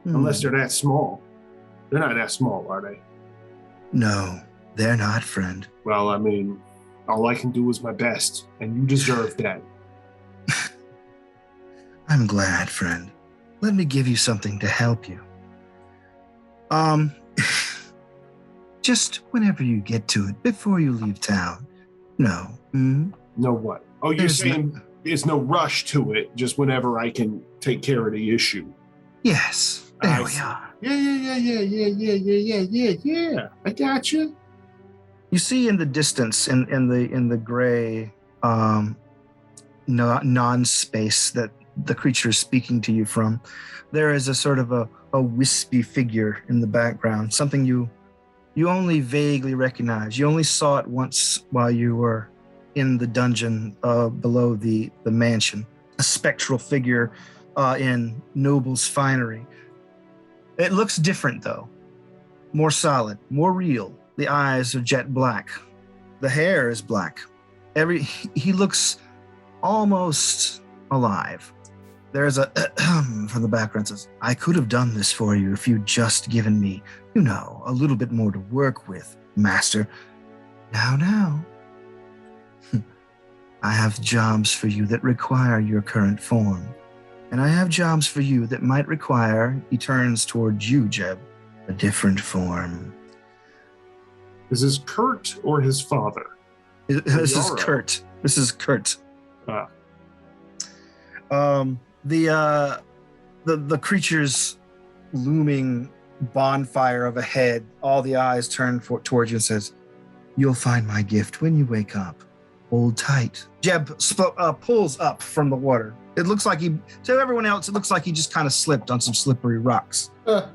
Speaker 5: Unless they're that small. They're not that small, are they?
Speaker 2: No, they're not, friend.
Speaker 5: Well, I mean, all I can do is my best, and you deserve that.
Speaker 2: I'm glad, friend. Let me give you something to help you. Just whenever you get to it, before you leave town. No.
Speaker 5: No what? Oh, you're saying there's no rush to it, just whenever I can take care of the issue.
Speaker 2: Yes, there we are.
Speaker 5: Yeah. I got you.
Speaker 2: You see in the distance, in the gray non-space that the creature is speaking to you from, there is a sort of a wispy figure in the background, something you only vaguely recognize. You only saw it once while you were in the dungeon below the mansion, a spectral figure in noble's finery. It looks different, though. More solid, more real. The eyes are jet black. The hair is black. He looks almost alive. There's a from the background says, "I could have done this for you if you'd just given me, a little bit more to work with, master. Now. I have jobs for you that require your current form. And I have jobs for you that might require," he turns towards you, Jeb, "a different form."
Speaker 5: Is this Kurt or his father?
Speaker 2: This is Kurt. This is Kurt. The creature's looming bonfire of a head, all the eyes turn towards you and says, "You'll find my gift when you wake up. Hold tight." Jeb pulls up from the water. It looks like to everyone else, it looks like he just kind of slipped on some slippery rocks.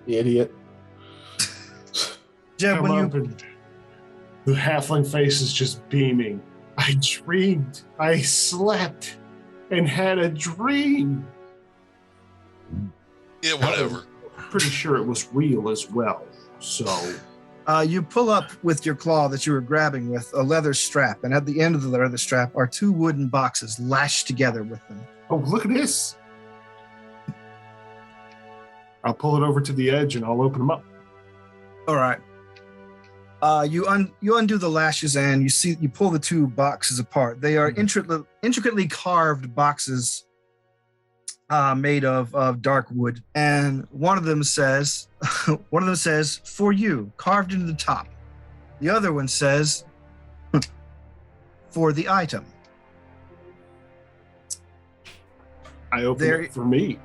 Speaker 1: Idiot.
Speaker 2: Jeb,
Speaker 5: the halfling face is just beaming. I dreamed, I slept, and had a dream.
Speaker 4: Yeah, whatever.
Speaker 5: I'm pretty sure it was real as well. So
Speaker 2: you pull up with your claw that you were grabbing with a leather strap, and at the end of the leather strap are two wooden boxes lashed together with them.
Speaker 5: Oh, look at this. I'll pull it over to the edge and I'll open them up.
Speaker 2: All right. You undo the lashes and you pull the two boxes apart. They are intricately carved boxes made of dark wood. And one of them says, for you, carved into the top. The other one says, for the item.
Speaker 5: I open it for me.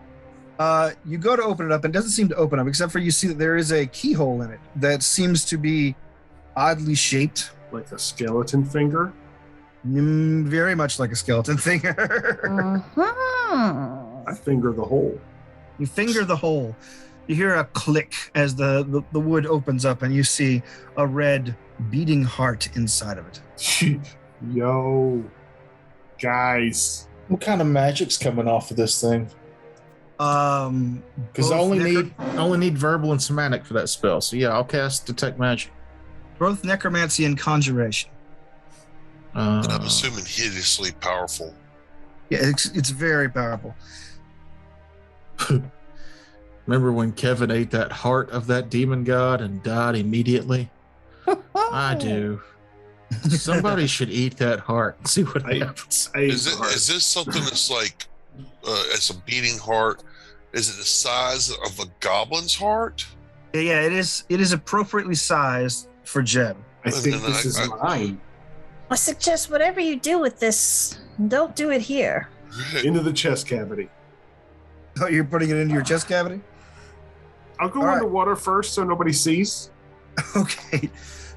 Speaker 2: You go to open it up, and it doesn't seem to open up, except for you see that there is a keyhole in it that seems to be oddly shaped.
Speaker 5: Like a skeleton finger?
Speaker 2: Very much like a skeleton finger.
Speaker 5: I finger the hole.
Speaker 2: You finger the hole. You hear a click as the wood opens up, and you see a red beating heart inside of it.
Speaker 5: Yo, guys.
Speaker 1: What kind of magic's coming off of this thing? Because I only need verbal and somatic for that spell. So yeah, I'll cast detect magic.
Speaker 2: Both necromancy and conjuration.
Speaker 4: And I'm assuming hideously powerful.
Speaker 2: Yeah, it's very powerful.
Speaker 1: Remember when Kevin ate that heart of that demon god and died immediately? I do. Somebody should eat that heart and see what happens.
Speaker 4: Is this something that's like it's a beating heart? Is it the size of a goblin's heart?
Speaker 2: Yeah, it is. It is appropriately sized for Jeb.
Speaker 5: I think this is mine.
Speaker 3: I suggest whatever you do with this, don't do it here.
Speaker 5: Into the chest cavity.
Speaker 2: Oh, you're putting it into your chest cavity?
Speaker 5: I'll go underwater first so nobody sees.
Speaker 2: Okay.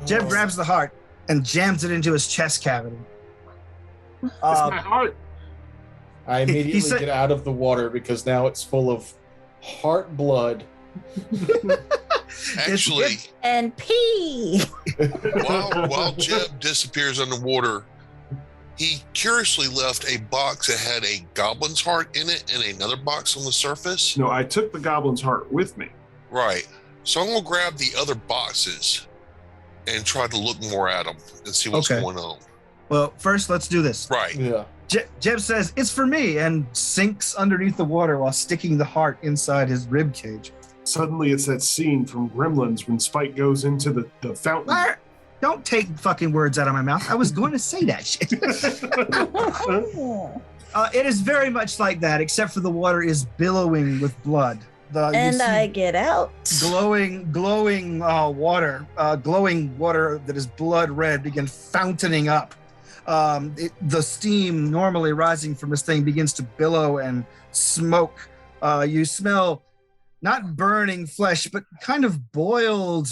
Speaker 2: Jeb grabs the heart and jams it into his chest cavity.
Speaker 5: It's my heart.
Speaker 1: I immediately get out of the water because now it's full of heart blood.
Speaker 4: Actually,
Speaker 3: and pee.
Speaker 4: while Jeb disappears underwater, he curiously left a box that had a goblin's heart in it and another box on the surface.
Speaker 5: No, I took the goblin's heart with me.
Speaker 4: Right. So I'm going to grab the other boxes and try to look more at them and see what's going on.
Speaker 2: Well, first, let's do this.
Speaker 4: Right.
Speaker 1: Yeah.
Speaker 2: Jeb says, it's for me, and sinks underneath the water while sticking the heart inside his rib cage.
Speaker 5: Suddenly, it's that scene from Gremlins when Spike goes into the fountain.
Speaker 2: Lark, don't take fucking words out of my mouth. I was going to say that shit. It is very much like that, except for the water is billowing with blood.
Speaker 3: And I get out.
Speaker 2: Glowing water that is blood red begin fountaining up. The steam normally rising from this thing begins to billow and smoke. You smell not burning flesh, but kind of boiled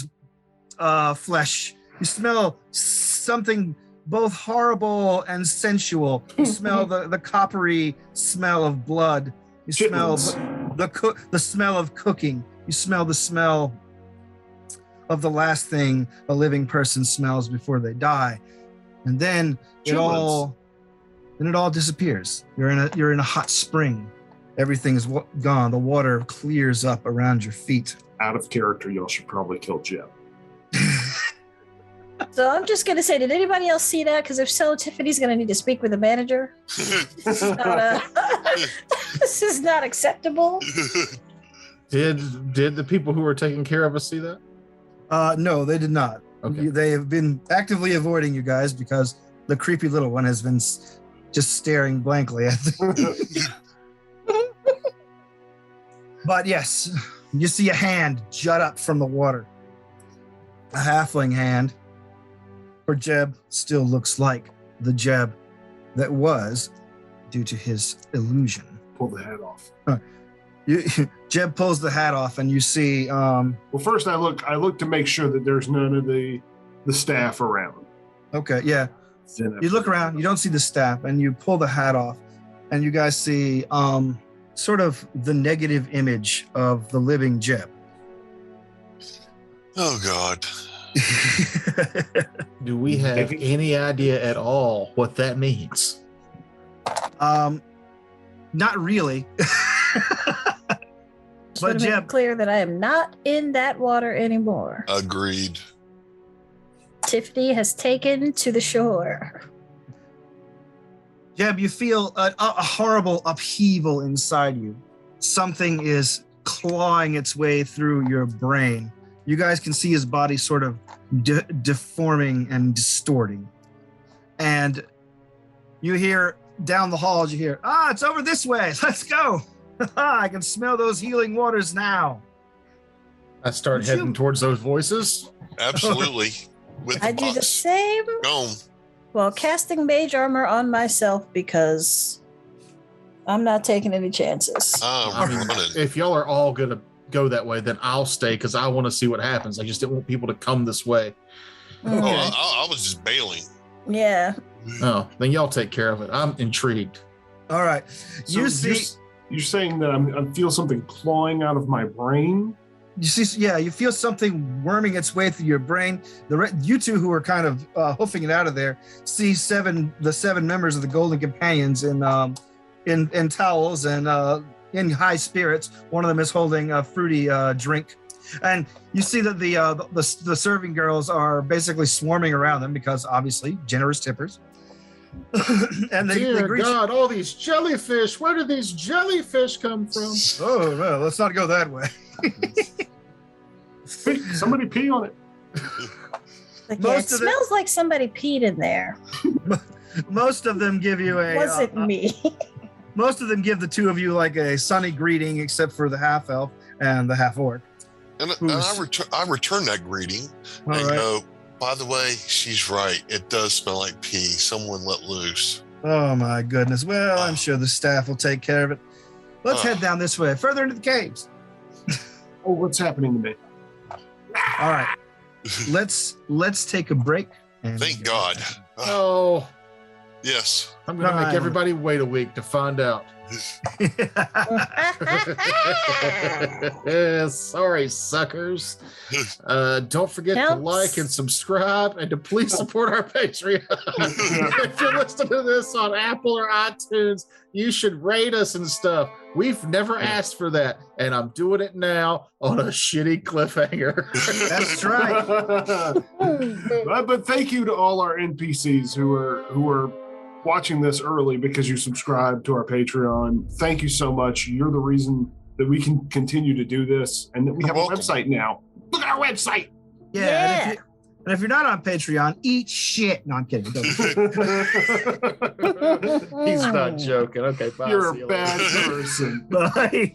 Speaker 2: flesh. You smell something both horrible and sensual. You smell the coppery smell of blood. You smell the smell of cooking. You smell the smell of the last thing a living person smells before they die. And then it all disappears. You're in a hot spring. Everything's gone. The water clears up around your feet.
Speaker 5: Out of character, y'all should probably kill Jeb.
Speaker 3: So I'm just going to say, did anybody else see that? Because if so, Tiffany's going to need to speak with the manager. This is not acceptable.
Speaker 1: Did the people who were taking care of us see that?
Speaker 2: No, they did not.
Speaker 1: Okay.
Speaker 2: They have been actively avoiding you guys because the creepy little one has been just staring blankly at them. But yes, you see a hand jut up from the water. A halfling hand. For Jeb still looks like the Jeb that was due to his illusion.
Speaker 5: Pull the hat off.
Speaker 2: Jeb pulls the hat off, and you see.
Speaker 5: Well, first I look to make sure that there's none of the staff around.
Speaker 2: Okay, yeah. You look around, you don't see the staff, and you pull the hat off, and you guys see sort of the negative image of the living Jeb.
Speaker 4: Oh God.
Speaker 1: Do we have any idea at all what that means?
Speaker 2: Not really.
Speaker 3: But Jeb, clear that I am not in that water anymore.
Speaker 4: Agreed.
Speaker 3: Tiffany has taken to the shore.
Speaker 2: Jeb, you feel a horrible upheaval inside you. Something is clawing its way through your brain. You guys can see his body sort of deforming and distorting. And you hear down the halls, you hear, it's over this way. Let's go. I can smell those healing waters now.
Speaker 1: I start
Speaker 2: Would
Speaker 1: heading
Speaker 2: you-
Speaker 1: towards those voices.
Speaker 4: Absolutely. With the
Speaker 3: I do the
Speaker 4: box.
Speaker 3: same.
Speaker 4: Gone.
Speaker 3: Well, casting mage armor on myself because I'm not taking any chances.
Speaker 1: I mean,
Speaker 4: Running.
Speaker 1: if y'all are all gonna go that way, then I'll stay because I want to see what happens. I just didn't want people to come this way.
Speaker 3: Mm,
Speaker 4: Oh, I was just bailing.
Speaker 3: yeah.
Speaker 1: Oh, then y'all take care of it. I'm intrigued.
Speaker 2: All right.
Speaker 5: So
Speaker 2: You see,
Speaker 5: you're saying that I feel something clawing out of my brain?
Speaker 2: you see, yeah, you feel something worming its way through your brain. You two who are kind of hoofing it out of there see the seven members of the Golden Companions in towels and in high spirits. One of them is holding a fruity drink, and you see that the serving girls are basically swarming around them because obviously generous tippers. And they
Speaker 1: Dear
Speaker 2: greet you.
Speaker 1: God, all these jellyfish. Where did these jellyfish come from?
Speaker 2: Oh no, let's not go that way.
Speaker 5: Somebody pee on it.
Speaker 3: Like,
Speaker 2: Most
Speaker 3: yeah, it
Speaker 2: of the-
Speaker 3: smells like somebody peed in there.
Speaker 2: Most of them give you a.
Speaker 3: Was it me?
Speaker 2: Most of them give the two of you like a sunny greeting, except for the half elf and the half orc.
Speaker 4: And
Speaker 2: Who's-
Speaker 4: I return that greeting
Speaker 2: All
Speaker 4: and
Speaker 2: right.
Speaker 4: go, by the way, she's right. It does smell like pee. Someone let loose.
Speaker 2: Oh my goodness. Well, I'm sure the staff will take care of it. Let's head down this way, further into the caves.
Speaker 5: Oh, what's happening to me?
Speaker 2: All right. Let's take a break. And
Speaker 4: Thank God.
Speaker 1: Oh,
Speaker 4: Yes.
Speaker 1: I'm gonna
Speaker 2: No,
Speaker 1: make everybody wait a week to find out. Sorry, suckers. Don't forget to
Speaker 3: Counts.
Speaker 1: like and subscribe and to please support our Patreon. If you're listening to this on Apple or iTunes, you should rate us and stuff. We've never asked for that, and I'm doing it now on a shitty cliffhanger.
Speaker 2: That's right.
Speaker 5: But thank you to all our NPCs who are watching this early because you subscribe to our Patreon. Thank you so much. You're the reason that we can continue to do this and that we have a
Speaker 4: Welcome.
Speaker 5: website now. Look at our website.
Speaker 2: Yeah. And if you're not on Patreon, eat shit. No, I'm kidding.
Speaker 1: He's not joking. Okay, bye.
Speaker 5: You're
Speaker 1: See
Speaker 5: a
Speaker 1: you later.
Speaker 5: bad person.
Speaker 2: Bye.